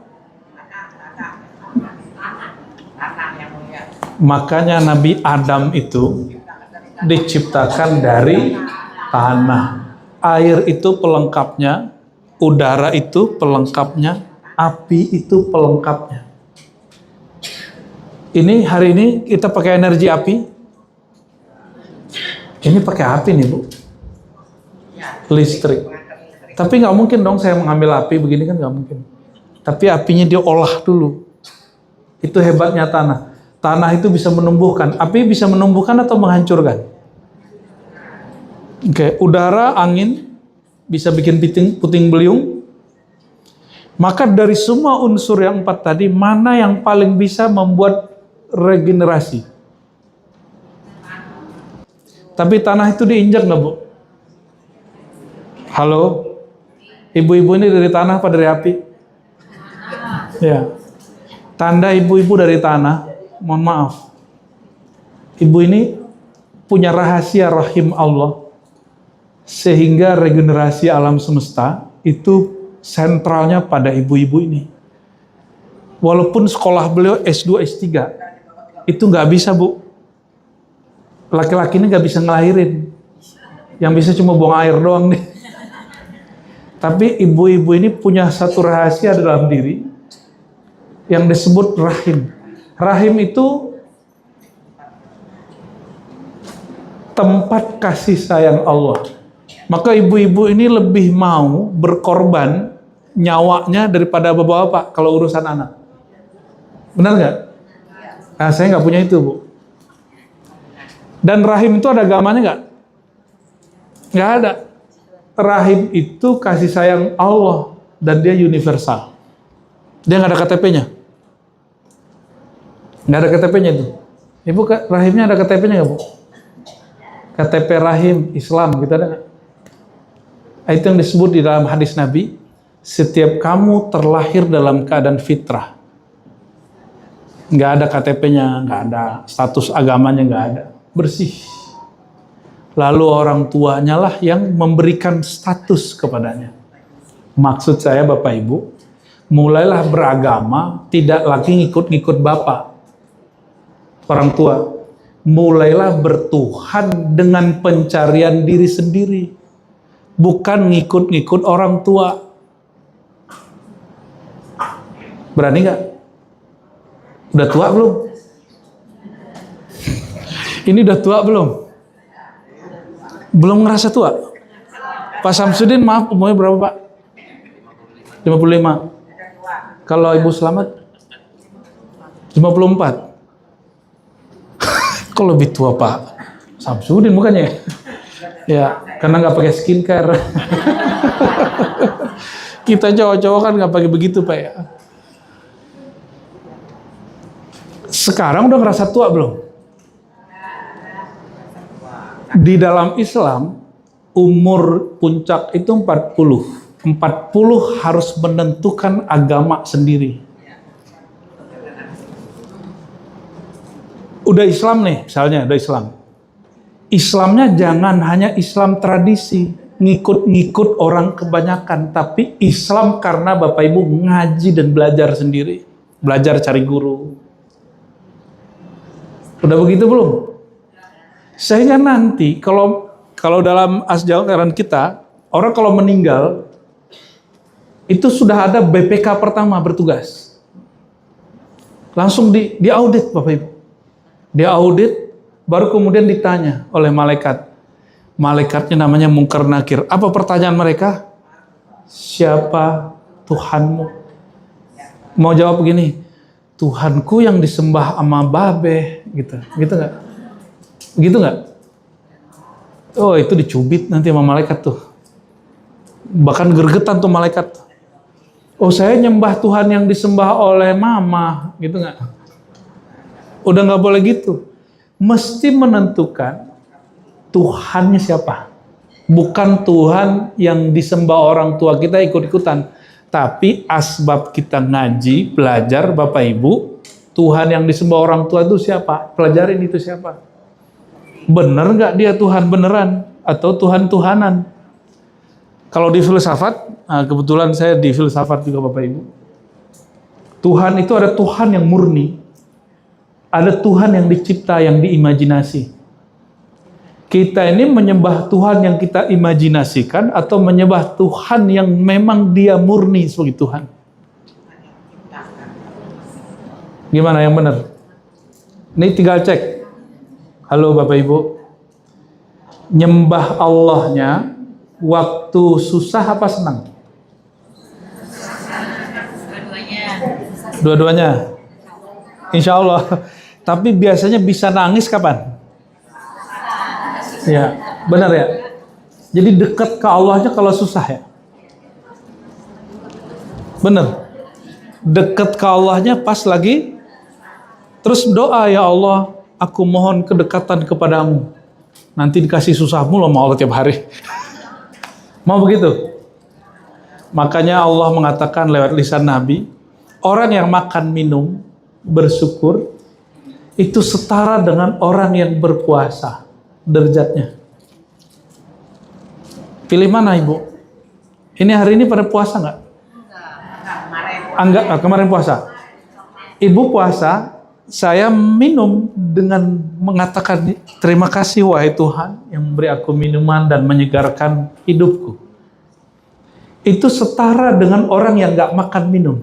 Speaker 1: Makanya Nabi Adam itu diciptakan dari tanah. Air itu pelengkapnya, udara itu pelengkapnya, api itu pelengkapnya. Ini hari ini kita pakai energi api. Ini pakai api nih Bu, listrik. Tapi nggak mungkin dong saya mengambil api begini kan nggak mungkin. Tapi apinya diolah dulu. Itu hebatnya tanah. Tanah itu bisa menumbuhkan. Api bisa menumbuhkan atau menghancurkan. Oke, udara, angin bisa bikin puting beliung. Maka dari semua unsur yang 4 tadi, mana yang paling bisa membuat regenerasi? Tapi tanah itu diinjak nggak Bu? Halo? Ibu-ibu ini dari tanah apa dari api? Ya. Tanda ibu-ibu dari tanah, mohon maaf. Ibu ini punya rahasia rahim Allah. Sehingga regenerasi alam semesta itu sentralnya pada ibu-ibu ini. Walaupun sekolah beliau S2, S3, itu nggak bisa Bu. Laki-laki ini nggak bisa ngelahirin. Yang bisa cuma buang air doang nih. Tapi ibu-ibu ini punya satu rahasia dalam diri yang disebut rahim. Rahim itu tempat kasih sayang Allah. Maka ibu-ibu ini lebih mau berkorban nyawanya daripada bapak-bapak kalau urusan anak. Benar nggak? Nah, saya nggak punya itu Bu. Dan rahim itu ada agamanya nggak? Nggak ada. Rahim itu kasih sayang Allah dan dia universal. Dia nggak ada KTP-nya. Nggak ada KTP-nya itu. Ibu, rahimnya ada KTP-nya nggak Bu? KTP rahim Islam gitu ada nggak? Itu yang disebut di dalam hadis Nabi, setiap kamu terlahir dalam keadaan fitrah. Nggak ada KTP-nya, nggak ada status agamanya, nggak ada. Bersih. Lalu orang tuanya lah yang memberikan status kepadanya. Maksud saya Bapak Ibu, mulailah beragama, tidak lagi ngikut-ngikut Bapak. Orang tua. Mulailah bertuhan dengan pencarian diri sendiri. Bukan ngikut-ngikut orang tua. Berani nggak? Udah tua belum? Ini udah tua belum? Belum ngerasa tua? Pak Samsudin maaf umurnya berapa Pak? 55. Kalau Ibu Selamat? 54. Kok lebih tua Pak Samsudin bukannya? Ya, karena nggak pakai skincare. Kita cowok-cowok kan nggak pakai begitu Pak ya. Sekarang udah ngerasa tua belum? Di dalam Islam, umur puncak itu 40. 40 harus menentukan agama sendiri. Udah Islam nih, misalnya udah Islam. Islamnya jangan hanya Islam tradisi, ngikut-ngikut orang kebanyakan, tapi Islam karena Bapak Ibu ngaji dan belajar sendiri. Belajar cari guru. Udah begitu belum? Sehingga nanti kalau kalau dalam ajaran kita, orang kalau meninggal, itu sudah ada BPK pertama bertugas. Langsung diaudit Bapak Ibu. Diaudit, baru kemudian ditanya oleh malaikat. Malaikatnya namanya Munkar Nakir. Apa pertanyaan mereka? Siapa Tuhanmu? Mau jawab begini, Tuhanku yang disembah sama babe, gitu nggak? Gitu nggak? Oh, itu dicubit nanti sama malaikat tuh. Bahkan gergetan tuh malaikat. Oh, saya nyembah Tuhan yang disembah oleh mama, gitu nggak? Udah nggak boleh gitu. Mesti menentukan Tuhannya siapa. Bukan Tuhan yang disembah orang tua kita ikut-ikutan. Tapi asbab kita ngaji, belajar Bapak Ibu, Tuhan yang disembah orang tua itu siapa? Pelajarin itu siapa. Bener nggak dia Tuhan beneran? Atau Tuhan-Tuhanan? Kalau di filsafat, kebetulan saya di filsafat juga Bapak Ibu. Tuhan itu ada Tuhan yang murni. Ada Tuhan yang dicipta, yang diimajinasi. Kita ini menyembah Tuhan yang kita imajinasikan atau menyembah Tuhan yang memang dia murni sebagai Tuhan? Gimana yang benar? Ini tinggal cek. Halo Bapak Ibu. Nyembah Allahnya waktu susah apa senang? Dua-duanya. Insya Allah. Tapi biasanya bisa nangis kapan? Ya, benar ya. Jadi dekat ke Allahnya kalau susah ya. Benar. Dekat ke Allahnya pas lagi terus doa, ya Allah, aku mohon kedekatan kepadamu. Nanti dikasih susah mulu sama Allah tiap hari. Mau begitu? Makanya Allah mengatakan lewat lisan Nabi, orang yang makan minum bersyukur itu setara dengan orang yang berpuasa. Derajatnya. Pilih mana Ibu? Ini hari ini pada puasa nggak? Enggak, kemarin puasa. Ibu puasa, saya minum dengan mengatakan terima kasih wahai Tuhan yang memberi aku minuman dan menyegarkan hidupku. Itu setara dengan orang yang nggak makan minum.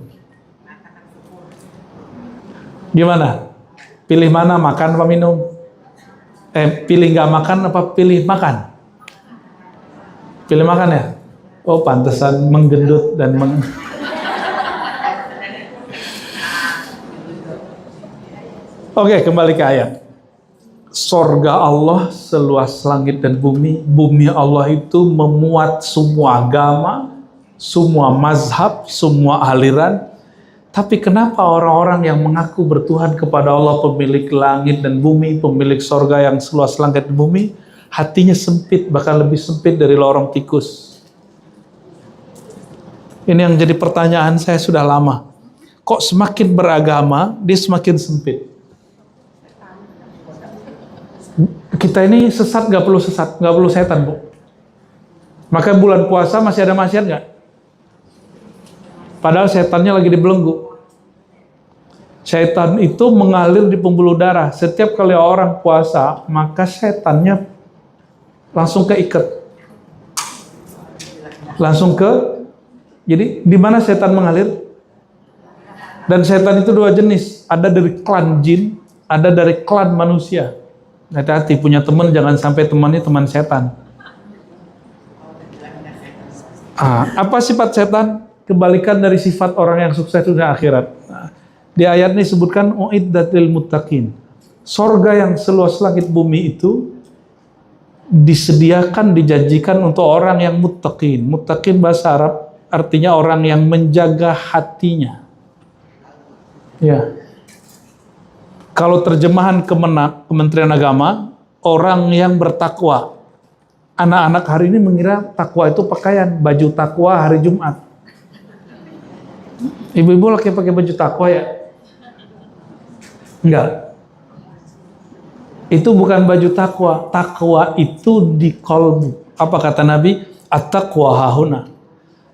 Speaker 1: Gimana? Pilih mana, makan apa minum? Pilih nggak makan apa pilih makan? Pilih makan ya? Oh, pantesan menggendut dan Oke, kembali ke ayat. Sorga Allah seluas langit dan bumi. Bumi Allah itu memuat semua agama, semua mazhab, semua aliran. Tapi kenapa orang-orang yang mengaku bertuhan kepada Allah, pemilik langit dan bumi, pemilik sorga yang seluas langit dan bumi, hatinya sempit, bahkan lebih sempit dari lorong tikus? Ini yang jadi pertanyaan saya sudah lama. Kok semakin beragama, dia semakin sempit? Kita ini sesat, nggak perlu setan, Bu. Maka bulan puasa masih ada maksiat nggak? Padahal setannya lagi dibelenggu. Setan itu mengalir di pembuluh darah. Setiap kali orang puasa, maka setannya langsung keikat. Jadi di mana setan mengalir? Dan setan itu dua jenis. Ada dari klan jin, ada dari klan manusia. Hati-hati punya teman, jangan sampai temannya teman setan. Apa sifat setan? Kebalikan dari sifat orang yang sukses dunia akhirat. Di ayat ini disebutkan uiddatil muttaqin. Sorga yang seluas langit bumi itu disediakan, dijanjikan untuk orang yang muttaqin. Muttaqin bahasa Arab artinya orang yang menjaga hatinya. Ya. Kalau terjemahan Kemenak, Kementerian Agama, orang yang bertakwa. Anak-anak hari ini mengira takwa itu pakaian, baju takwa hari Jumat. Ibu-ibu lagi pakai baju takwa ya? Enggak. Itu bukan baju takwa. Takwa itu di kolbu. Apa kata Nabi? At-taqwa hahuna.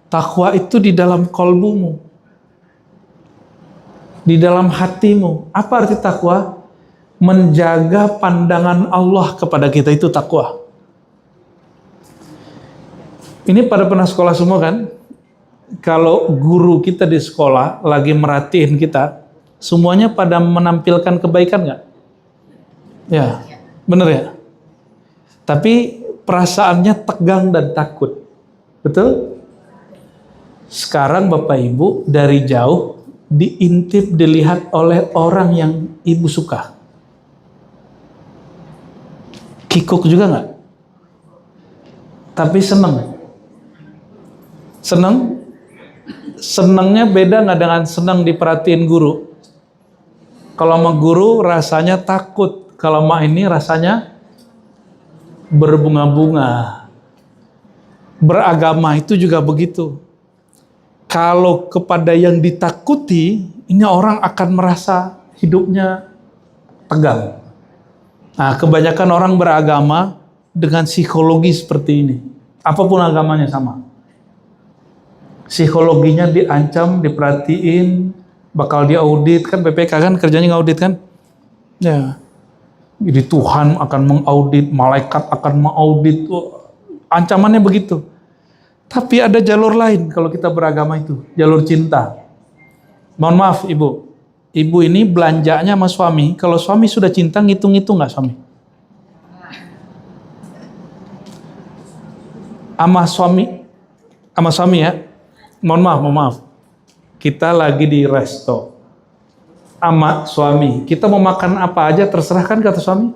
Speaker 1: Takwa itu di dalam kolbumu. Di dalam hatimu. Apa arti takwa? Menjaga pandangan Allah kepada kita, itu takwa. Ini pada pernah sekolah semua kan? Kalau guru kita di sekolah lagi merhatiin kita, semuanya pada menampilkan kebaikan nggak? Ya, bener ya? Tapi perasaannya tegang dan takut. Betul? Sekarang Bapak Ibu dari jauh diintip, dilihat oleh orang yang Ibu suka. Kikuk juga nggak? Tapi seneng. Seneng? Senengnya beda nggak dengan seneng diperhatiin guru? Kalau sama guru rasanya takut, kalau sama ini rasanya berbunga-bunga. Beragama itu juga begitu. Kalau kepada yang ditakuti, ini orang akan merasa hidupnya tegang. Nah, kebanyakan orang beragama dengan psikologi seperti ini. Apapun agamanya sama. Psikologinya diancam, diperhatiin, bakal diaudit. Kan BPK kan kerjanya ngaudit kan? Ya. Jadi Tuhan akan mengaudit, malaikat akan mengaudit. Ancamannya begitu. Tapi ada jalur lain kalau kita beragama itu. Jalur cinta. Mohon maaf Ibu. Ibu ini belanjanya sama suami. Kalau suami sudah cinta, ngitung-ngitung nggak suami? Sama suami ya. Mohon maaf. Kita lagi di resto. Sama suami. Kita mau makan apa aja terserah kan kata suami.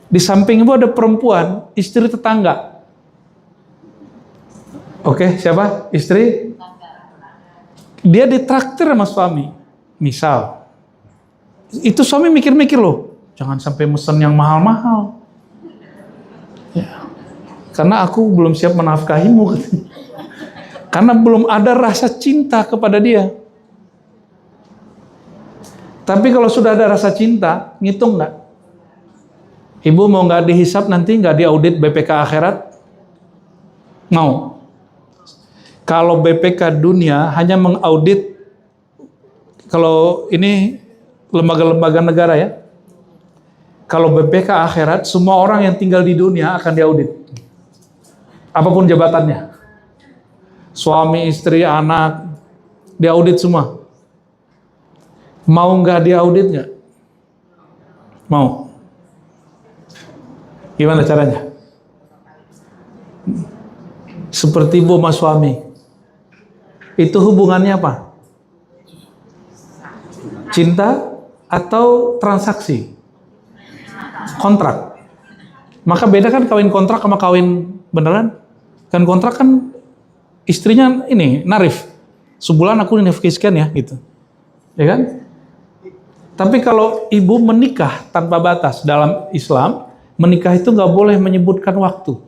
Speaker 1: Di samping Ibu ada perempuan, istri tetangga. Oke, siapa? Istri? Dia ditraktir sama suami. Misal. Itu suami mikir-mikir loh. Jangan sampai mesen yang mahal-mahal. Ya. Karena aku belum siap menafkahimu. Karena belum ada rasa cinta kepada dia. Tapi kalau sudah ada rasa cinta, ngitung nggak? Ibu mau nggak dihisap nanti, nggak diaudit BPK akhirat? Mau? Kalau BPK dunia hanya mengaudit, kalau ini lembaga-lembaga negara ya. Kalau BPK akhirat, semua orang yang tinggal di dunia akan diaudit. Apapun jabatannya. Suami, istri, anak, diaudit semua. Mau nggak diaudit nggak? Mau. Gimana caranya? Seperti ibu sama suami. Itu hubungannya apa? Cinta atau transaksi? Kontrak. Maka beda kan kawin kontrak sama kawin beneran? Kan kontrak kan istrinya ini narif, sebulan aku nafkahi sekian ya gitu, ya kan? Tapi kalau ibu menikah tanpa batas dalam Islam, menikah itu nggak boleh menyebutkan waktu,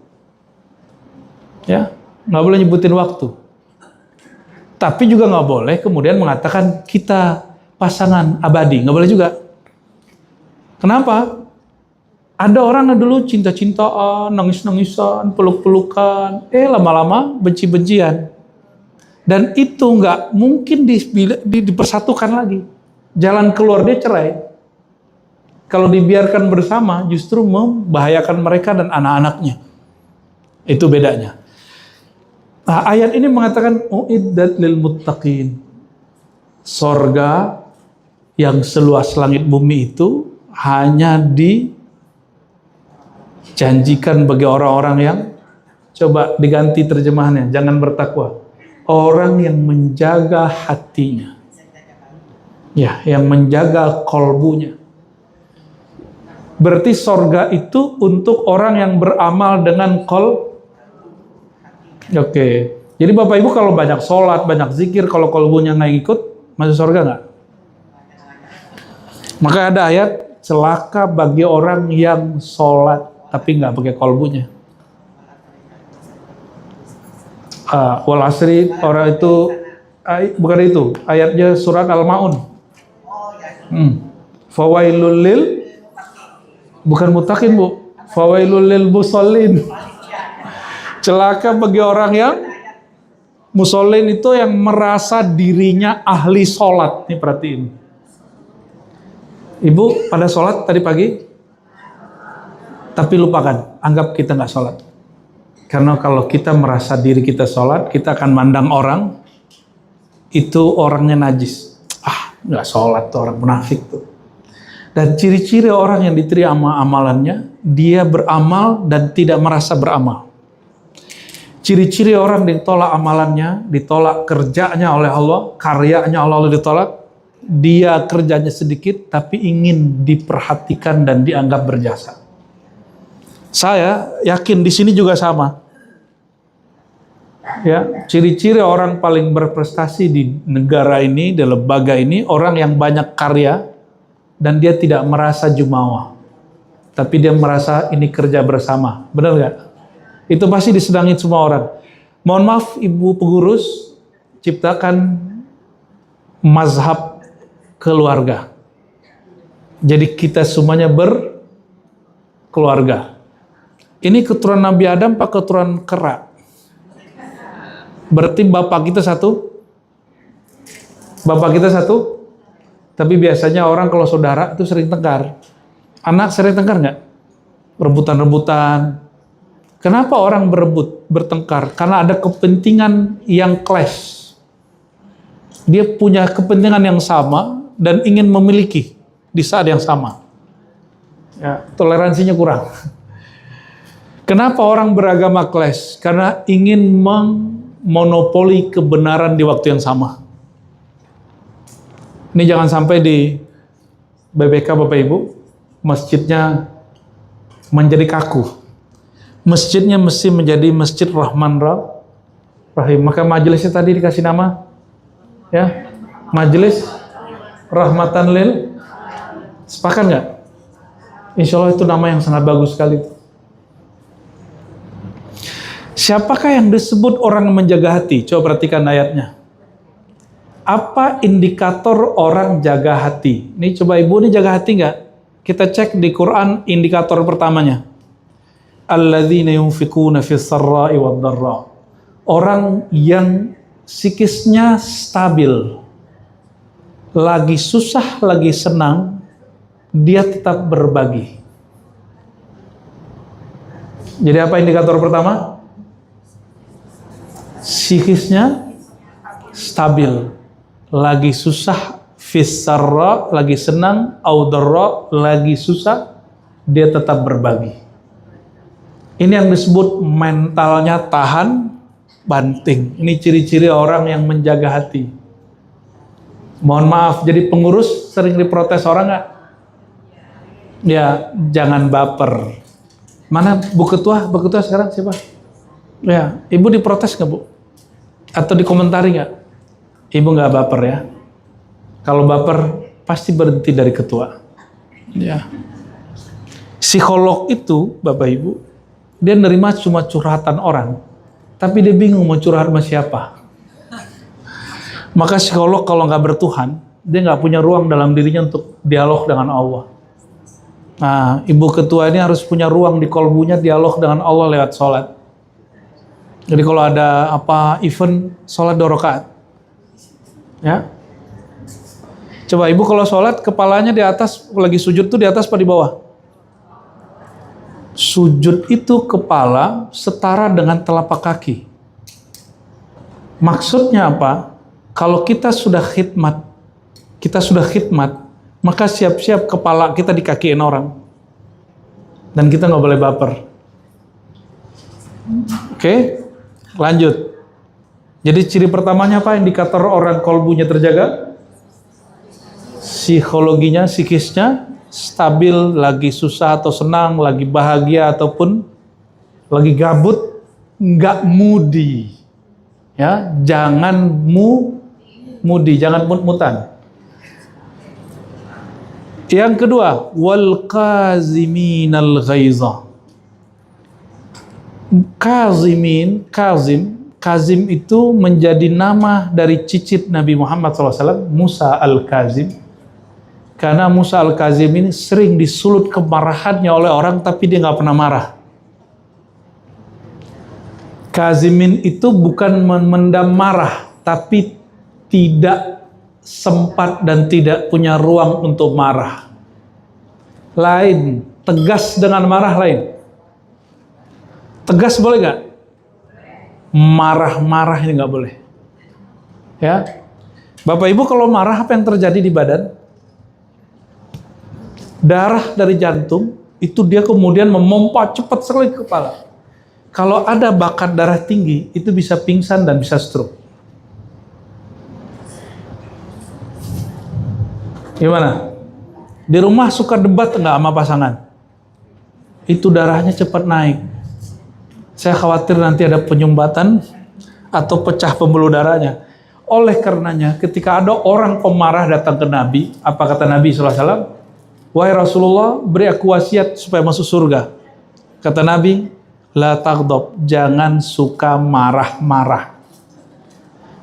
Speaker 1: ya, nggak boleh nyebutin waktu. Tapi juga nggak boleh kemudian mengatakan kita pasangan abadi, nggak boleh juga. Kenapa? Ada orang yang dulu cinta-cintaan, nangis-nangisan, peluk-pelukan, lama-lama benci-bencian. Dan itu nggak mungkin dipersatukan lagi. Jalan keluar dia cerai. Kalau dibiarkan bersama, justru membahayakan mereka dan anak-anaknya. Itu bedanya. Nah, ayat ini mengatakan, uiddat lil muttaqin. Sorga yang seluas langit bumi itu hanya janjikan bagi orang-orang yang, coba diganti terjemahannya, jangan bertakwa. Orang yang menjaga hatinya. Ya, yang menjaga kolbunya. Berarti sorga itu untuk orang yang beramal dengan Oke. Jadi Bapak Ibu kalau banyak sholat, banyak zikir, kalau kolbunya nggak ikut, masuk sorga nggak? Maka ada ayat, celaka bagi orang yang sholat tapi nggak pakai kolbunya. Wal asri, orang itu bukan itu, ayatnya surat Al-Maun. Fawailul lil, bukan mutakin Bu, fawailul lil musallin. Celaka bagi orang yang musallin, itu yang merasa dirinya ahli sholat. Nih perhatiin. Ibu pada sholat tadi pagi, tapi lupakan, anggap kita nggak sholat. Karena kalau kita merasa diri kita sholat, kita akan mandang orang, itu orangnya najis. Nggak sholat tuh, orang munafik tuh. Dan ciri-ciri orang yang diterima amalannya, dia beramal dan tidak merasa beramal. Ciri-ciri orang ditolak amalannya, ditolak kerjanya oleh Allah, karyanya oleh Allah ditolak, dia kerjanya sedikit tapi ingin diperhatikan dan dianggap berjasa. Saya yakin di sini juga sama. Ya, ciri-ciri orang paling berprestasi di negara ini, di lembaga ini, orang yang banyak karya dan dia tidak merasa jumawa, tapi dia merasa ini kerja bersama. Benar nggak? Itu pasti disenangi semua orang. Mohon maaf Ibu pengurus, ciptakan mazhab keluarga. Jadi kita semuanya berkeluarga. Ini keturunan Nabi Adam pak keturunan kera? Berarti bapak kita satu? Bapak kita satu? Tapi biasanya orang kalau saudara itu sering tengkar. Anak sering tengkar nggak? Rebutan-rebutan. Kenapa orang bertengkar? Karena ada kepentingan yang clash. Dia punya kepentingan yang sama dan ingin memiliki di saat yang sama. Ya, toleransinya kurang. Kenapa orang beragama clash? Karena ingin monopoli kebenaran di waktu yang sama. Ini jangan sampai di BBK Bapak Ibu, masjidnya menjadi kaku. Masjidnya mesti menjadi Masjid Rahman Rahim. Maka majelisnya tadi dikasih nama, ya, Majelis Rahmatan Lil. Sepakat nggak? Insya Allah itu nama yang sangat bagus sekali. Siapakah yang disebut orang menjaga hati? Coba perhatikan ayatnya. Apa indikator orang jaga hati? Ini coba Ibu, ini jaga hati nggak? Kita cek di Quran indikator pertamanya. Alladzina yunfikuna fis sarra'i wad dharra. Orang yang psikisnya stabil. Lagi susah, lagi senang, dia tetap berbagi. Jadi apa indikator pertama? Psikisnya stabil, lagi susah, fissarra, lagi senang, audarra, lagi susah, dia tetap berbagi. Ini yang disebut mentalnya tahan banting. Ini ciri-ciri orang yang menjaga hati. Mohon maaf, jadi pengurus sering diprotes orang nggak? Ya, jangan baper. Mana Bu Ketua? Bu Ketua sekarang siapa? Ya, Ibu diprotes nggak Bu? Atau dikomentari nggak? Ibu nggak baper ya. Kalau baper pasti berhenti dari ketua. Ya. Psikolog itu Bapak Ibu, dia nerima cuma curhatan orang, tapi dia bingung mau curhat sama siapa. Maka psikolog kalau nggak bertuhan, dia nggak punya ruang dalam dirinya untuk dialog dengan Allah. Nah, Ibu Ketua ini harus punya ruang di kolbunya dialog dengan Allah lewat sholat. Jadi kalau ada apa event sholat 2 rakaat, ya. Coba Ibu kalau sholat kepalanya di atas, lagi sujud tuh di atas apa di bawah? Sujud itu kepala setara dengan telapak kaki. Maksudnya apa? Kalau kita sudah khidmat, maka siap-siap kepala kita dikakiin orang. Dan kita nggak boleh baper. Oke? Lanjut. Jadi ciri pertamanya apa? Indikator orang kolbunya terjaga, psikologinya, psikisnya stabil, lagi susah atau senang, lagi bahagia ataupun lagi gabut, nggak moody. Ya, jangan moody, jangan mut-mutan. Yang kedua, wal qaziminal ghaiza. Kazim itu menjadi nama dari cicit Nabi Muhammad SAW, Musa Al-Kazim. Karena Musa Al-Kazim ini sering disulut kemarahannya oleh orang, tapi dia nggak pernah marah. Kazimin itu bukan memendam marah, tapi tidak sempat dan tidak punya ruang untuk marah. Lain, tegas dengan marah lain. Tegas boleh nggak? Marah-marah ini nggak boleh. Ya, Bapak Ibu kalau marah apa yang terjadi di badan? Darah dari jantung itu dia kemudian memompa cepat sekali ke kepala. Kalau ada bakat darah tinggi itu bisa pingsan dan bisa stroke. Gimana? Di rumah suka debat nggak sama pasangan? Itu darahnya cepat naik. Saya khawatir nanti ada penyumbatan atau pecah pembuluh darahnya. Oleh karenanya, ketika ada orang pemarah datang ke Nabi, apa kata Nabi SAW? Wahai Rasulullah, beri aku wasiat supaya masuk surga. Kata Nabi, la taghdab, jangan suka marah-marah.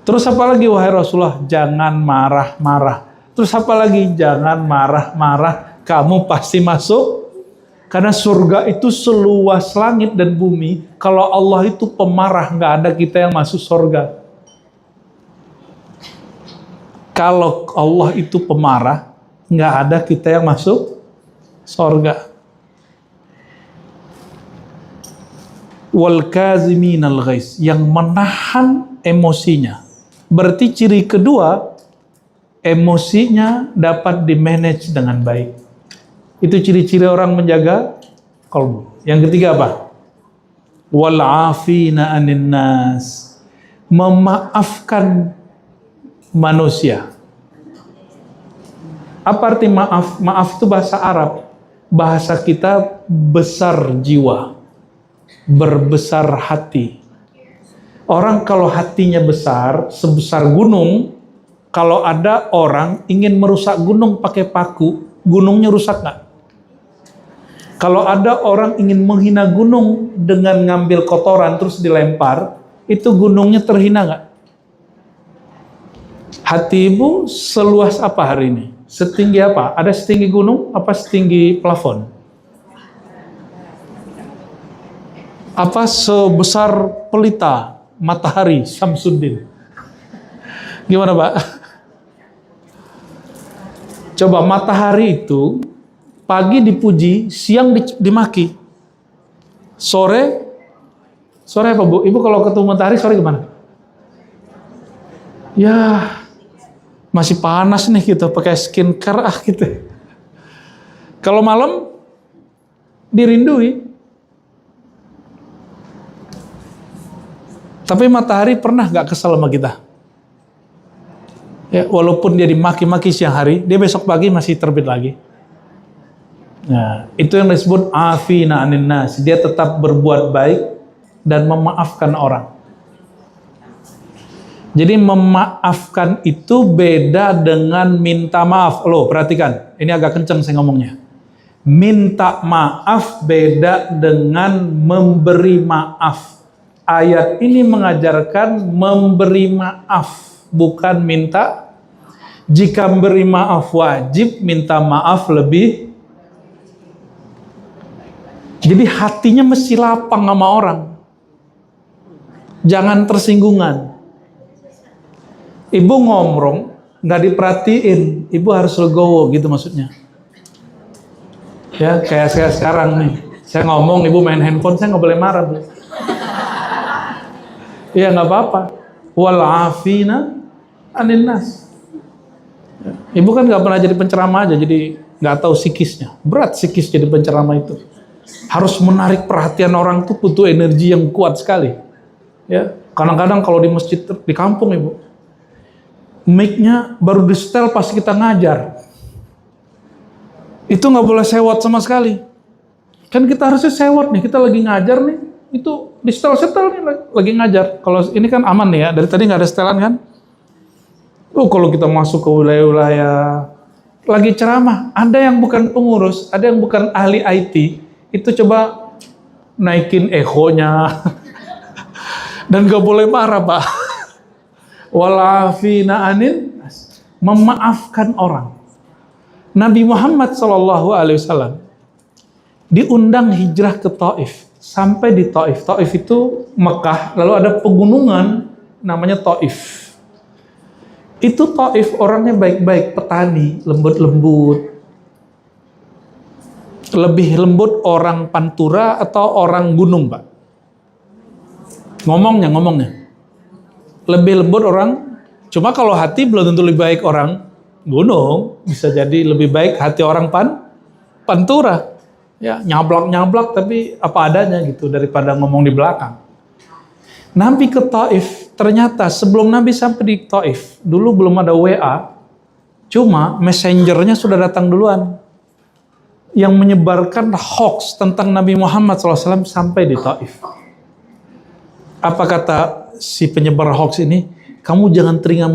Speaker 1: Terus apa lagi wahai Rasulullah? Jangan marah-marah. Terus apa lagi? Jangan marah-marah, kamu pasti masuk. Karena surga itu seluas langit dan bumi. Kalau Allah itu pemarah, nggak ada kita yang masuk surga. Kalau Allah itu pemarah, nggak ada kita yang masuk surga. Wal kaziminal ghaiz, yang menahan emosinya. Berarti ciri kedua, emosinya dapat dimanage dengan baik. Itu ciri-ciri orang menjaga qalbu. Yang ketiga apa? Wal afina anin nas, memaafkan manusia. Apa arti maaf? Maaf itu bahasa Arab. Bahasa kita besar jiwa, berbesar hati. Orang kalau hatinya besar, sebesar gunung, kalau ada orang ingin merusak gunung pakai paku, gunungnya rusak nggak? Kalau ada orang ingin menghina gunung dengan ngambil kotoran terus dilempar, itu gunungnya terhina nggak? Hati ibu seluas apa hari ini? Setinggi apa? Ada setinggi gunung? Apa setinggi plafon? Apa sebesar pelita matahari Syamsuddin? Gimana Pak? Coba matahari itu pagi dipuji, siang dimaki. Sore apa Bu? Ibu kalau ketemu matahari sore gimana? Ya, masih panas nih gitu, pakai skincare gitu. Kalau malam dirindui. Tapi matahari pernah gak kesal sama kita? Ya, walaupun dia dimaki-maki siang hari, dia besok pagi masih terbit lagi. Nah, itu yang disebut afina anin nas. Dia tetap berbuat baik dan memaafkan orang. Jadi memaafkan itu beda dengan minta maaf. Loh, perhatikan. Ini agak kenceng saya ngomongnya. Minta maaf beda dengan memberi maaf. Ayat ini mengajarkan memberi maaf, bukan minta. Jika memberi maaf wajib, minta maaf lebih. Jadi hatinya mesti lapang sama orang. Jangan tersinggungan. Ibu ngomong, nggak diperhatiin, ibu harus legowo gitu maksudnya. Ya, kayak saya sekarang nih. Saya ngomong, ibu main handphone, saya nggak boleh marah. Iya, nggak apa-apa. Wal afina anin nas. Ibu kan nggak pernah jadi penceramah aja, jadi nggak tahu psikisnya. Berat psikis jadi penceramah itu. Harus menarik perhatian orang tuh butuh energi yang kuat sekali. Ya, kadang-kadang kalau di masjid di kampung ibu, mic-nya baru di setel pas kita ngajar. Itu nggak boleh sewot sama sekali. Kan kita harusnya sewot nih, kita lagi ngajar nih, itu di setel-setel nih lagi ngajar. Kalau ini kan aman nih ya, dari tadi nggak ada setelan kan? Kalau kita masuk ke wilayah-wilayah lagi ceramah, ada yang bukan pengurus, ada yang bukan ahli IT, itu coba naikin echonya dan gak boleh marah Pak. Walafina anin, memaafkan orang. Nabi Muhammad SAW diundang hijrah ke Taif. Sampai di Taif, Taif itu Mekah, lalu ada pegunungan namanya Taif. Itu Taif orangnya baik-baik, petani, lembut-lembut. Lebih lembut orang Pantura atau orang gunung, Pak? Ngomongnya. Lebih lembut orang, cuma kalau hati belum tentu lebih baik orang gunung, bisa jadi lebih baik hati orang pantura. Ya, nyablak tapi apa adanya gitu daripada ngomong di belakang. Nabi ke Taif, ternyata sebelum Nabi sampai di Taif, dulu belum ada WA, cuma messengernya sudah datang duluan yang menyebarkan hoax tentang Nabi Muhammad SAW sampai di Taif. Apa kata si penyebar hoax ini? Kamu jangan teringat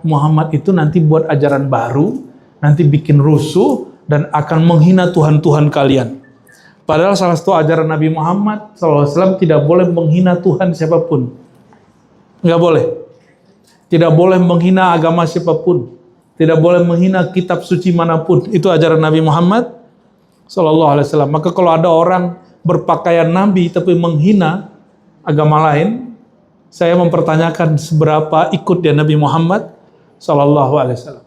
Speaker 1: Muhammad itu nanti buat ajaran baru, nanti bikin rusuh dan akan menghina Tuhan-Tuhan kalian. Padahal salah satu ajaran Nabi Muhammad SAW tidak boleh menghina Tuhan siapapun. Nggak boleh. Tidak boleh menghina agama siapapun. Tidak boleh menghina kitab suci manapun. Itu ajaran Nabi Muhammad SAW. Maka kalau ada orang berpakaian Nabi tapi menghina agama lain, saya mempertanyakan seberapa ikut dia Nabi Muhammad SAW.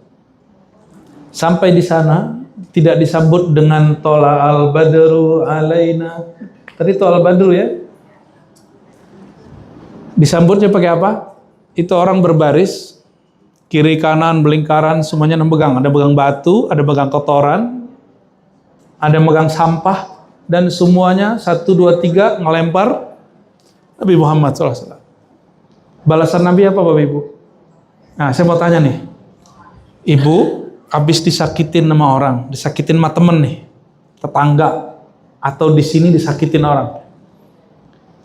Speaker 1: Sampai di sana tidak disambut dengan tola al-badru alaina. Tadi tola al-badru ya. Disambutnya pakai apa? Itu orang berbaris, kiri kanan belingkaran semuanya memegang. Ada pegang batu, ada pegang kotoran, ada megang sampah, dan semuanya 1, 2, 3 ngelempar Nabi Muhammad SAW. Balasan Nabi apa Bapak Ibu? Nah, saya mau tanya nih. Ibu habis disakitin sama orang, disakitin sama temen nih, tetangga, atau di sini disakitin orang.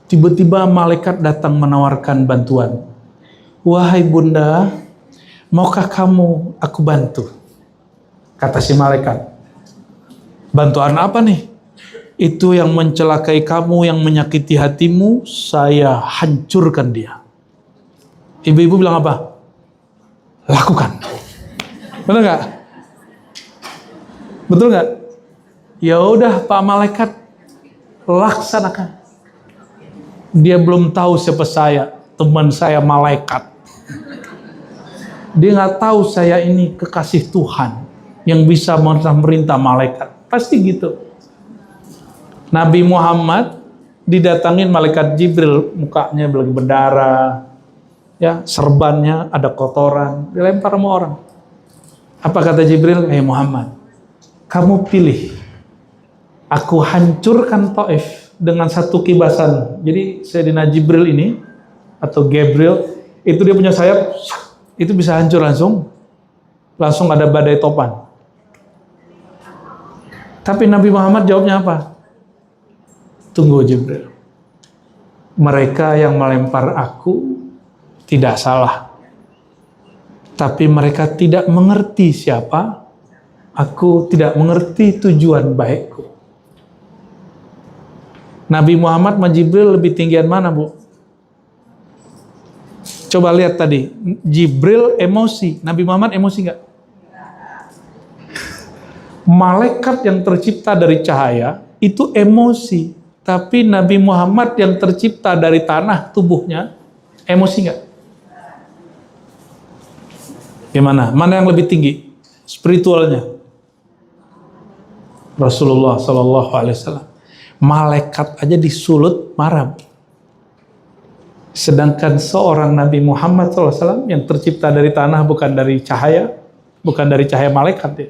Speaker 1: Tiba-tiba malaikat datang menawarkan bantuan. Wahai bunda, maukah kamu aku bantu? Kata si malaikat. Bantuan apa nih? Itu yang mencelakai kamu, yang menyakiti hatimu, saya hancurkan dia. Ibu-ibu bilang apa? Lakukan. Betul nggak? Betul nggak? Ya udah Pak Malaikat, laksanakan. Dia belum tahu siapa saya, teman saya malaikat. Dia nggak tahu saya ini kekasih Tuhan yang bisa merintah malaikat. Pasti gitu. Nabi Muhammad didatangin malaikat Jibril, mukanya lagi berdarah, ya serbannya ada kotoran, dilempar sama orang. Apa kata Jibril? Muhammad, kamu pilih. Aku hancurkan Taif dengan satu kibasan. Jadi Sayyidina Jibril ini atau Gabriel itu dia punya sayap, itu bisa hancur langsung ada badai topan. Tapi Nabi Muhammad jawabnya apa? Tunggu Jibril. Mereka yang melempar aku tidak salah. Tapi mereka tidak mengerti siapa aku, tidak mengerti tujuan baikku. Nabi Muhammad sama Jibril lebih tinggian mana, Bu? Coba lihat tadi, Jibril emosi, Nabi Muhammad emosi nggak? Malaikat yang tercipta dari cahaya itu emosi, tapi Nabi Muhammad yang tercipta dari tanah tubuhnya emosi nggak? Gimana? Mana yang lebih tinggi spiritualnya? Rasulullah Sallallahu Alaihi Wasallam. Malaikat aja disulut marah. Sedangkan seorang Nabi Muhammad SAW yang tercipta dari tanah, bukan dari cahaya, bukan dari cahaya malaikat ya,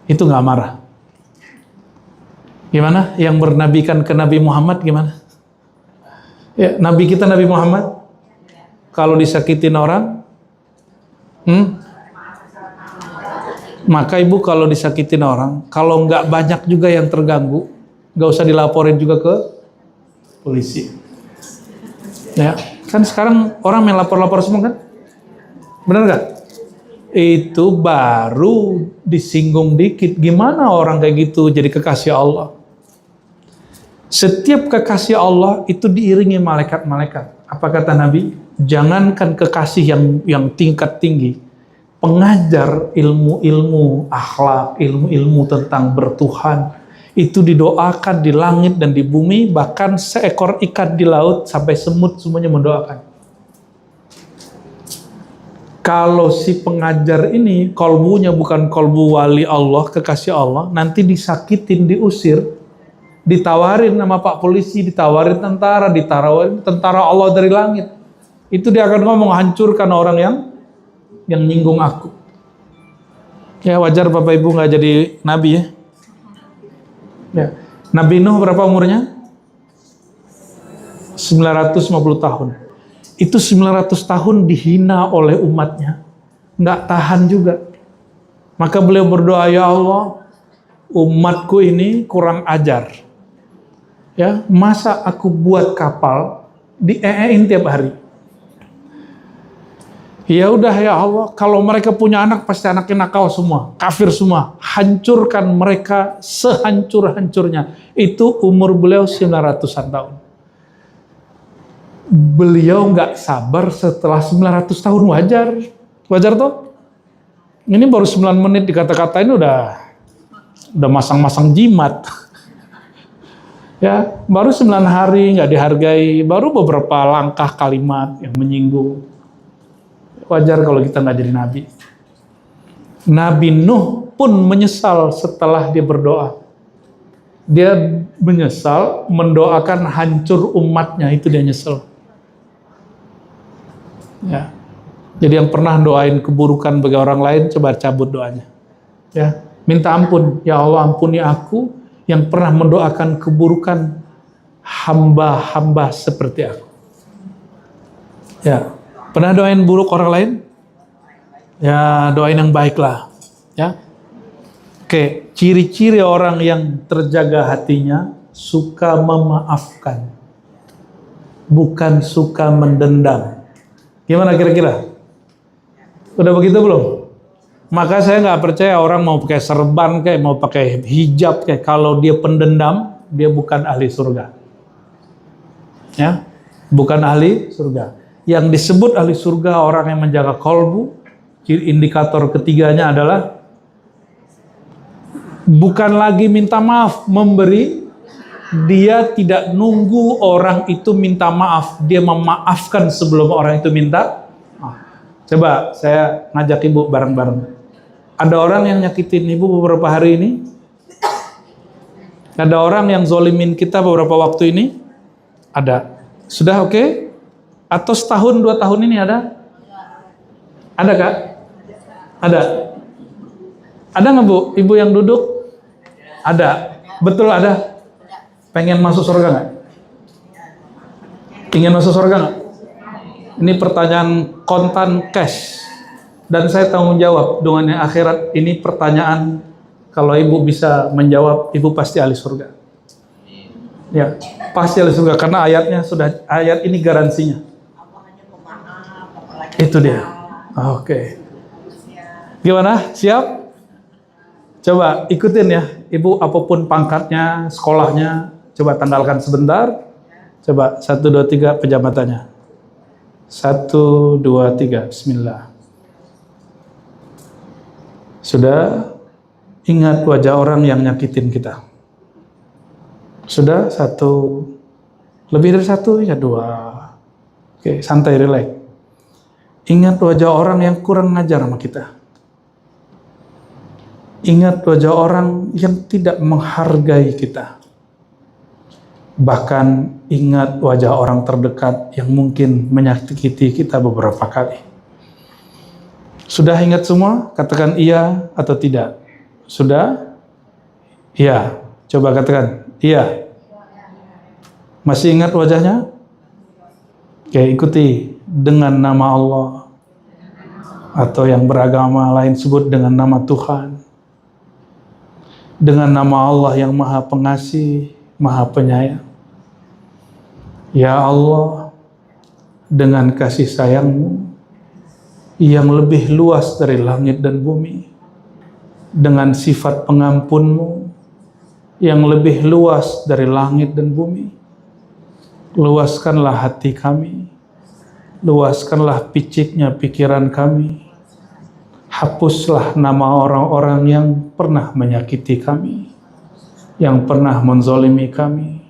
Speaker 1: itu nggak marah. Gimana? Yang bernabikan ke Nabi Muhammad gimana? Ya, Nabi kita Nabi Muhammad kalau disakitin orang, maka ibu kalau disakitin orang, kalau nggak banyak juga yang terganggu, nggak usah dilaporin juga ke polisi. Ya, kan sekarang orang main lapor-lapor semua kan? Benar nggak? Itu baru disinggung dikit. Gimana orang kayak gitu jadi kekasih Allah? Setiap kekasih Allah itu diiringi malaikat-malaikat. Apa kata Nabi? Jangankan kekasih yang tingkat tinggi, pengajar ilmu-ilmu akhlak, ilmu-ilmu tentang bertuhan, itu didoakan di langit dan di bumi, bahkan seekor ikan di laut sampai semut semuanya mendoakan. Kalau si pengajar ini kolbunya bukan kolbu wali Allah, kekasih Allah, nanti disakitin, diusir, ditawarin sama Pak Polisi, ditawarin tentara Allah dari langit. Itu dia akan ngomong, hancurkan orang yang nyinggung aku. Ya wajar Bapak Ibu nggak jadi nabi ya. Ya. Nabi Nuh berapa umurnya? 950 tahun. Itu 900 tahun dihina oleh umatnya. Nggak tahan juga. Maka beliau berdoa, ya Allah, umatku ini kurang ajar. Ya, masa aku buat kapal dieein tiap hari? Ya udah ya Allah, kalau mereka punya anak pasti anaknya nakal semua, kafir semua. Hancurkan mereka sehancur-hancurnya. Itu umur beliau 900-an tahun. Beliau nggak sabar setelah 900 tahun, wajar toh? Ini baru 9 menit dikata-katain udah masang-masang jimat. Ya, baru 9 hari nggak dihargai, baru beberapa langkah kalimat yang menyinggung. Wajar kalau kita nggak jadi nabi. Nabi Nuh pun menyesal setelah dia berdoa. Dia menyesal mendoakan hancur umatnya, itu dia nyesel. Ya. Jadi yang pernah doain keburukan bagi orang lain, coba cabut doanya. Ya, minta ampun. Ya Allah, ampuni aku yang pernah mendoakan keburukan hamba-hamba seperti aku. Ya, pernah doain buruk orang lain? Ya, doain yang baik lah. Ya. Oke, ciri-ciri orang yang terjaga hatinya suka memaafkan, bukan suka mendendam. Gimana kira-kira? Udah begitu belum? Maka saya nggak percaya orang mau pakai serban kayak mau pakai hijab kayak kalau dia pendendam, dia bukan ahli surga. Ya, bukan ahli surga. Yang disebut ahli surga orang yang menjaga kolbu. Indikator ketiganya adalah bukan lagi minta maaf, memberi. Dia tidak nunggu orang itu minta maaf, dia memaafkan sebelum orang itu minta maaf. Coba saya ngajak ibu bareng-bareng. Ada orang yang nyakitin ibu beberapa hari ini? Ada orang yang zolimin kita beberapa waktu ini? Ada. Sudah oke? Atau setahun 2 tahun ini ada? Ada Kak? Ada. Ada nggak Bu? Ibu yang duduk? Ada. Betul ada? Pengen masuk surga nggak? Ingin masuk surga nggak? Ini pertanyaan kontan cash. Dan saya tanggung jawab dengan yang akhirat. Ini pertanyaan, kalau ibu bisa menjawab, ibu pasti ahli surga. Ya, pasti ahli surga. Karena ayat ini garansinya. Itu dia. Oke. Gimana? Siap? Coba ikutin ya. Ibu apapun pangkatnya, sekolahnya, coba tanggalkan sebentar. Coba 1, 2, 3 pejabatannya. 1, 2, 3. Bismillah. Sudah? Ingat wajah orang yang nyakitin kita. Sudah? 1. Lebih dari 1 ya 2. Oke, santai, relax. Ingat wajah orang yang kurang ngajar sama kita. Ingat wajah orang yang tidak menghargai kita. Bahkan ingat wajah orang terdekat yang mungkin menyakiti kita beberapa kali. Sudah ingat semua? Katakan iya atau tidak. Sudah? Iya. Coba katakan iya. Masih ingat wajahnya? Oke, ikuti dengan nama Allah. Atau yang beragama lain sebut dengan nama Tuhan. Dengan nama Allah yang Maha Pengasih, Maha Penyayang. Ya Allah, dengan kasih sayang-Mu yang lebih luas dari langit dan bumi, dengan sifat pengampun-Mu yang lebih luas dari langit dan bumi, luaskanlah hati kami, luaskanlah piciknya pikiran kami, hapuslah nama orang-orang yang pernah menyakiti kami, yang pernah menzolimi kami,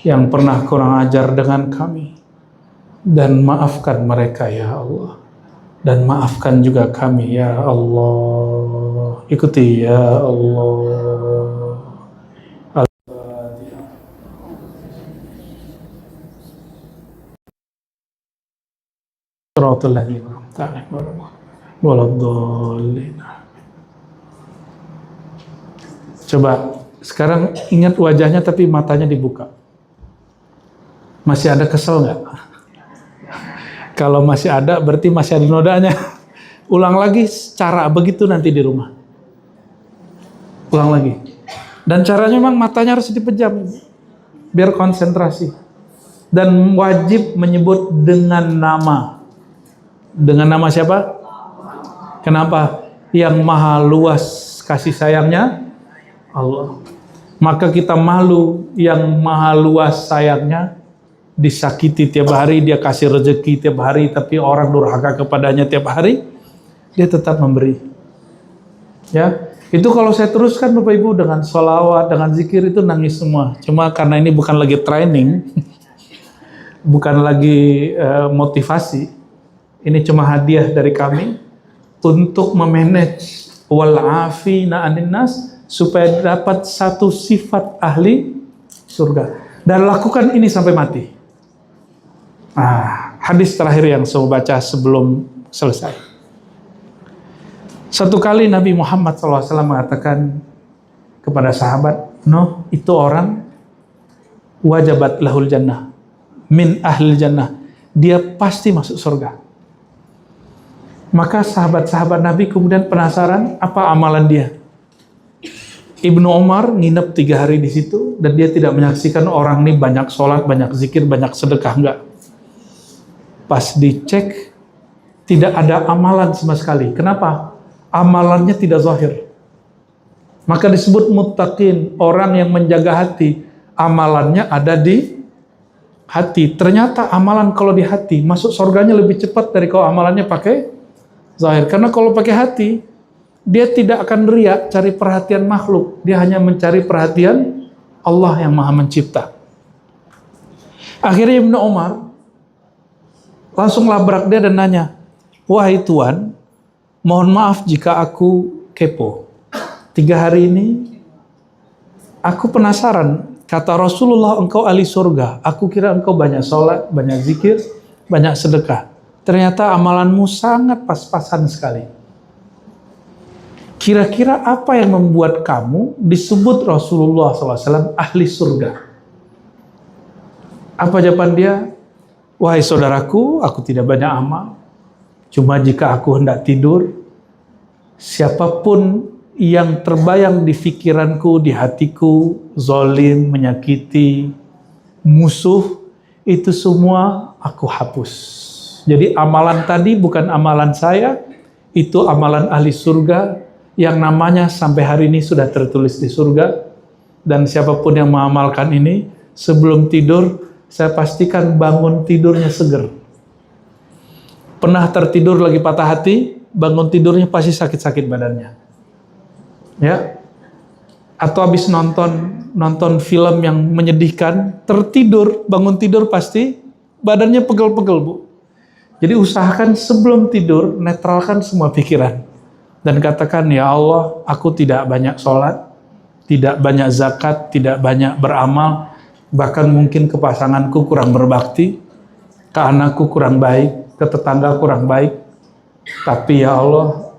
Speaker 1: yang pernah kurang ajar dengan kami. Dan maafkan mereka ya Allah. Dan maafkan juga kami ya Allah. Ikuti ya Allah. Al-Fatihah. Shiratal ladzina an'amta 'alaihim waladdallin. Coba sekarang ingat wajahnya tapi matanya dibuka. Masih ada kesel nggak? Kalau masih ada berarti masih ada nodanya. Ulang lagi cara begitu nanti di rumah. Ulang lagi. Dan caranya memang matanya harus dipejam biar konsentrasi. Dan wajib menyebut dengan nama. Dengan nama siapa? Kenapa? Yang maha luas kasih sayangnya Allah. Maka kita malu yang maha luas sayangnya disakiti tiap hari, dia kasih rezeki tiap hari, tapi orang durhaka kepadanya tiap hari, dia tetap memberi. Ya, itu kalau saya teruskan Bapak Ibu dengan sholawat, dengan zikir itu nangis semua. Cuma karena ini bukan lagi training, bukan lagi motivasi, ini cuma hadiah dari kami untuk memanage wal'afina anin nas supaya dapat satu sifat ahli surga. Dan lakukan ini sampai mati. Hadis terakhir yang saya baca sebelum selesai. Satu kali Nabi Muhammad SAW mengatakan kepada sahabat, "No, itu orang wajabat lahul jannah, min ahlil jannah. Dia pasti masuk surga." Maka sahabat-sahabat Nabi kemudian penasaran apa amalan dia. Ibnu Umar nginep 3 hari di situ dan dia tidak menyaksikan orang ini banyak sholat, banyak zikir, banyak sedekah, enggak. Pas dicek, tidak ada amalan sama sekali. Kenapa? Amalannya tidak zahir. Maka disebut muttaqin, orang yang menjaga hati. Amalannya ada di hati. Ternyata amalan kalau di hati, masuk surganya lebih cepat dari kalau amalannya pakai zahir. Karena kalau pakai hati, dia tidak akan riak cari perhatian makhluk. Dia hanya mencari perhatian Allah yang maha mencipta. Akhirnya Ibnu Umar langsung labrak dia dan nanya, "Wahai Tuan, mohon maaf jika aku kepo. 3 hari ini aku penasaran. Kata Rasulullah, engkau ahli surga. Aku kira engkau banyak sholat, banyak zikir, banyak sedekah. Ternyata amalanmu sangat pas-pasan sekali. Kira-kira apa yang membuat kamu disebut Rasulullah SAW ahli surga?" Apa jawaban dia? "Wahai saudaraku, aku tidak banyak amal. Cuma jika aku hendak tidur, siapapun yang terbayang di pikiranku, di hatiku, zalim, menyakiti, musuh, itu semua aku hapus." Jadi amalan tadi bukan amalan saya, itu amalan ahli surga yang namanya sampai hari ini sudah tertulis di surga. Dan siapapun yang mengamalkan ini, sebelum tidur, saya pastikan bangun tidurnya seger. Pernah tertidur lagi patah hati, bangun tidurnya pasti sakit-sakit badannya. Ya. Atau habis nonton film yang menyedihkan, tertidur, bangun tidur pasti badannya pegel-pegel, Bu. Jadi usahakan sebelum tidur, netralkan semua pikiran. Dan katakan, "Ya Allah, aku tidak banyak sholat, tidak banyak zakat, tidak banyak beramal, bahkan mungkin ke pasanganku kurang berbakti, ke anakku kurang baik, ke tetangga kurang baik. Tapi ya Allah,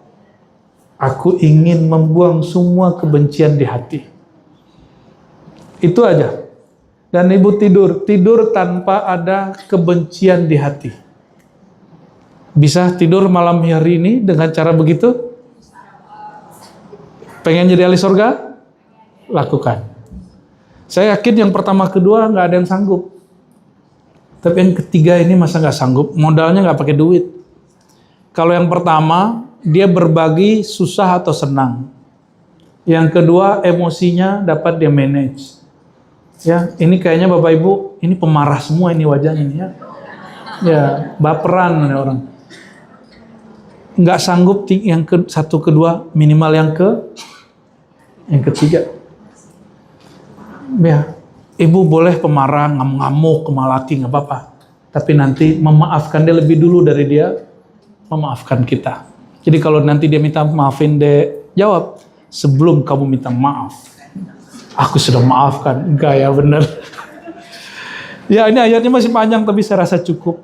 Speaker 1: aku ingin membuang semua kebencian di hati." Itu aja. Dan ibu tidur tanpa ada kebencian di hati. Bisa tidur malam hari ini dengan cara begitu? Pengen jadi ahli surga? Lakukan. Saya yakin yang pertama kedua nggak ada yang sanggup. Tapi yang ketiga ini masa nggak sanggup? Modalnya nggak pakai duit. Kalau yang pertama, dia berbagi susah atau senang. Yang kedua, emosinya dapat dia manage. Ya, ini kayaknya Bapak Ibu, ini pemarah semua ini wajahnya ini ya. Ya, baperan nih orang. Nggak sanggup yang satu kedua, minimal yang ketiga. Ya, ibu boleh pemarah, ngamuk, kemalaki, nggak apa-apa. Tapi nanti memaafkan dia lebih dulu dari dia memaafkan kita. Jadi kalau nanti dia minta maafin deh, jawab, "Sebelum kamu minta maaf, aku sudah maafkan." Enggak ya, bener. Ya, ini ayatnya masih panjang tapi saya rasa cukup.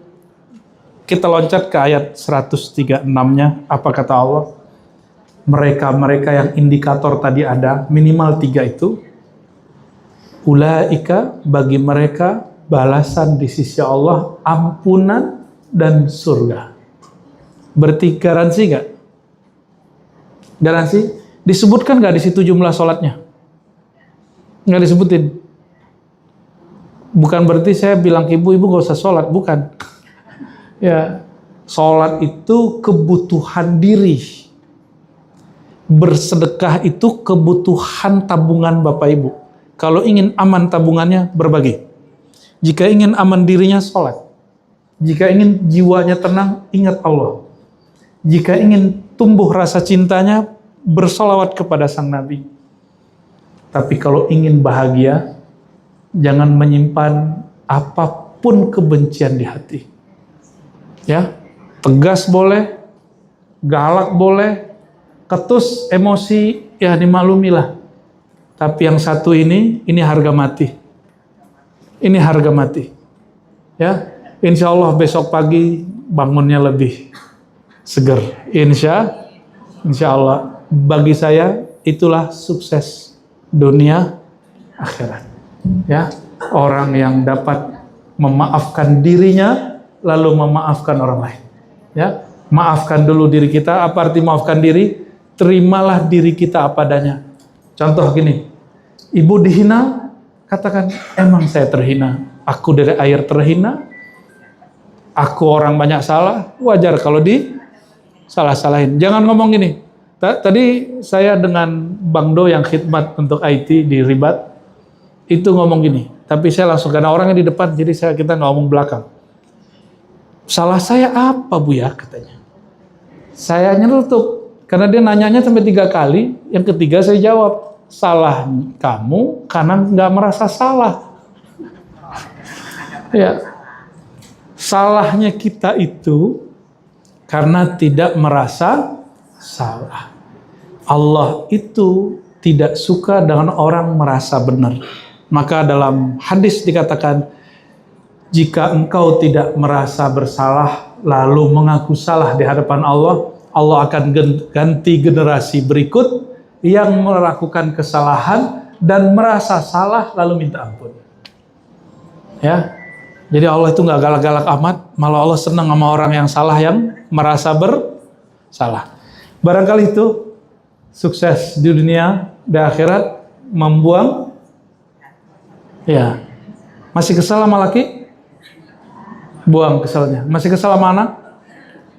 Speaker 1: Kita loncat ke ayat 136-nya. Apa kata Allah? Mereka-mereka yang indikator tadi ada, minimal 3 itu. Ulaika, bagi mereka balasan di sisi Allah, ampunan dan surga. Berarti garansi nggak? Garansi? Disebutkan nggak di situ jumlah sholatnya? Nggak disebutin. Bukan berarti saya bilang ke ibu nggak usah sholat, bukan. Ya, sholat itu kebutuhan diri. Bersedekah itu kebutuhan tabungan Bapak Ibu. Kalau ingin aman tabungannya, berbagi. Jika ingin aman dirinya, sholat. Jika ingin jiwanya tenang, ingat Allah. Jika ingin tumbuh rasa cintanya, bersolawat kepada sang Nabi. Tapi kalau ingin bahagia, jangan menyimpan apapun kebencian di hati. Ya, tegas boleh, galak boleh, ketus emosi, ya dimaklumilah. Tapi yang satu ini harga mati. Ini harga mati. Ya, insya Allah besok pagi bangunnya lebih seger. Insya Allah. Bagi saya itulah sukses dunia akhirat. Ya, orang yang dapat memaafkan dirinya lalu memaafkan orang lain. Ya, maafkan dulu diri kita. Apa arti maafkan diri? Terimalah diri kita apa adanya. Contoh gini, ibu dihina, katakan, emang saya terhina. Aku dari air terhina. Aku orang banyak salah. Wajar kalau salah-salahin. Jangan ngomong gini. Tadi saya dengan Bang Do yang khidmat untuk IT di Ribat, itu ngomong gini. Tapi saya langsung, karena orangnya di depan, jadi kita ngomong belakang. Salah saya apa Bu ya, katanya. Saya nyelutuk. Karena dia nanyanya sampai 3 kali, yang ketiga saya jawab, salah kamu karena nggak merasa salah. Ya, salahnya kita itu karena tidak merasa salah. Allah itu tidak suka dengan orang merasa benar. Maka dalam hadis dikatakan, jika engkau tidak merasa bersalah lalu mengaku salah di hadapan Allah, Allah akan ganti generasi berikut yang melakukan kesalahan dan merasa salah lalu minta ampun. Ya, jadi Allah itu nggak galak-galak amat, malah Allah senang sama orang yang salah, yang merasa bersalah. Barangkali itu sukses di dunia dan akhirat, membuang. Ya, masih kesal sama laki? Buang kesalnya. Masih kesal sama anak?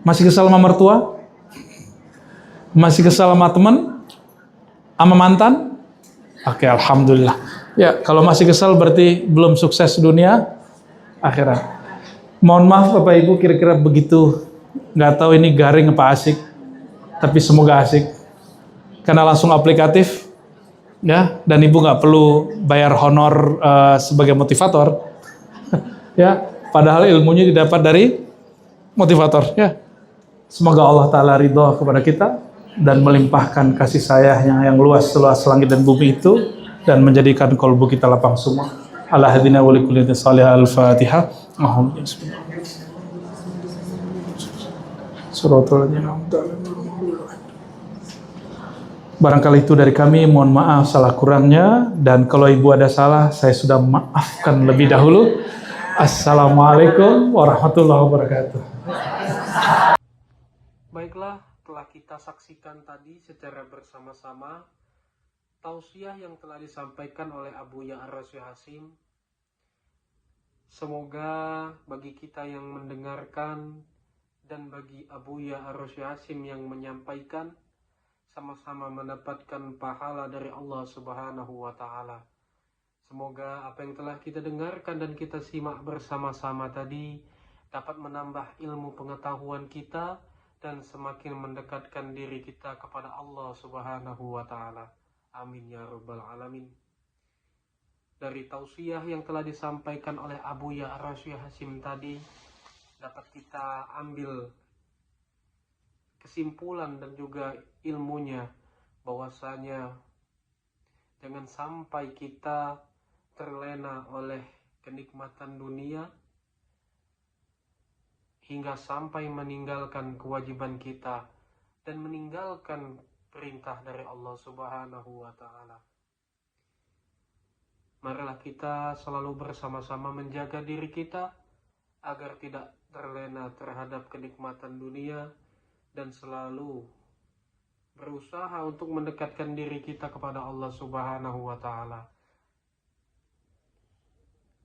Speaker 1: Masih kesal sama mertua? Masih kesal sama teman? Sama mantan? Oke, alhamdulillah. Ya, kalau masih kesal berarti belum sukses dunia akhirat. Mohon maaf Bapak Ibu, kira-kira begitu. Nggak tahu ini garing apa asik, tapi semoga asik. Karena langsung aplikatif, ya. Dan Ibu nggak perlu bayar honor sebagai motivator, ya. Padahal ilmunya didapat dari motivator, ya. Semoga Allah Ta'ala ridho kepada kita dan melimpahkan kasih sayangnya yang luas seluas langit dan bumi itu, dan menjadikan kolbu kita lapang semua. Ala hadina wa likulli salih al-Fatihah. Barangkali itu dari kami, mohon maaf salah kurangnya, dan kalau Ibu ada salah, saya sudah maafkan lebih dahulu. Assalamualaikum warahmatullahi wabarakatuh.
Speaker 2: Baiklah, telah kita saksikan tadi secara bersama-sama tausiah yang telah disampaikan oleh Abu Ya Ar-Rasyid Hasim. Semoga bagi kita yang mendengarkan dan bagi Abu Ya Ar-Rasyid Hasim yang menyampaikan, sama-sama mendapatkan pahala dari Allah Subhanahu wa Ta'ala. Semoga apa yang telah kita dengarkan dan kita simak bersama-sama tadi dapat menambah ilmu pengetahuan kita dan semakin mendekatkan diri kita kepada Allah Subhanahu wa Ta'ala. Amin ya rabbal alamin. Dari tausiah yang telah disampaikan oleh Abu Ya Ar-Rasyid Hasim tadi, dapat kita ambil kesimpulan dan juga ilmunya, bahwasanya jangan sampai kita terlena oleh kenikmatan dunia hingga sampai meninggalkan kewajiban kita dan meninggalkan perintah dari Allah Subhanahu wa Ta'ala. Marilah kita selalu bersama-sama menjaga diri kita agar tidak terlena terhadap kenikmatan dunia dan selalu berusaha untuk mendekatkan diri kita kepada Allah Subhanahu wa Ta'ala.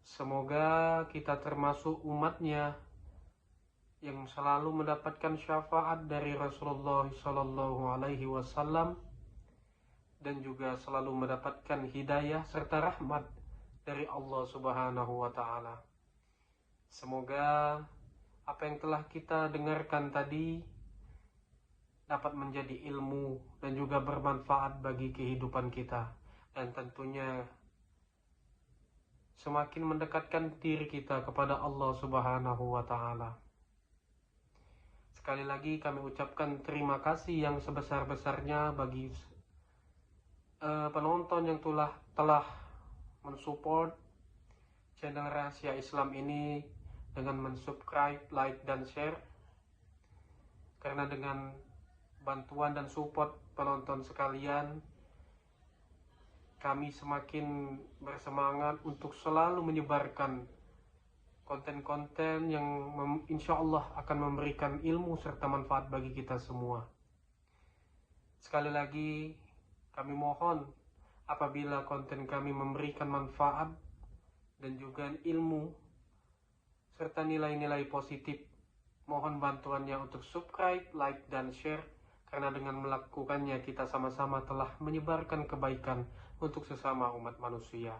Speaker 2: Semoga kita termasuk umatnya yang selalu mendapatkan syafaat dari Rasulullah Sallallahu Alaihi Wasallam dan juga selalu mendapatkan hidayah serta rahmat dari Allah Subhanahu wa Ta'ala. Semoga apa yang telah kita dengarkan tadi dapat menjadi ilmu dan juga bermanfaat bagi kehidupan kita, dan tentunya semakin mendekatkan diri kita kepada Allah Subhanahu wa Ta'ala. Sekali lagi kami ucapkan terima kasih yang sebesar-besarnya bagi penonton yang telah mensupport channel Rahasia Islam ini dengan mensubscribe, like, dan share. Karena dengan bantuan dan support penonton sekalian, kami semakin bersemangat untuk selalu menyebarkan konten-konten yang insya Allah akan memberikan ilmu serta manfaat bagi kita semua. Sekali lagi kami mohon apabila konten kami memberikan manfaat dan juga ilmu serta nilai-nilai positif, mohon bantuannya untuk subscribe, like, dan share, karena dengan melakukannya kita sama-sama telah menyebarkan kebaikan untuk sesama umat manusia.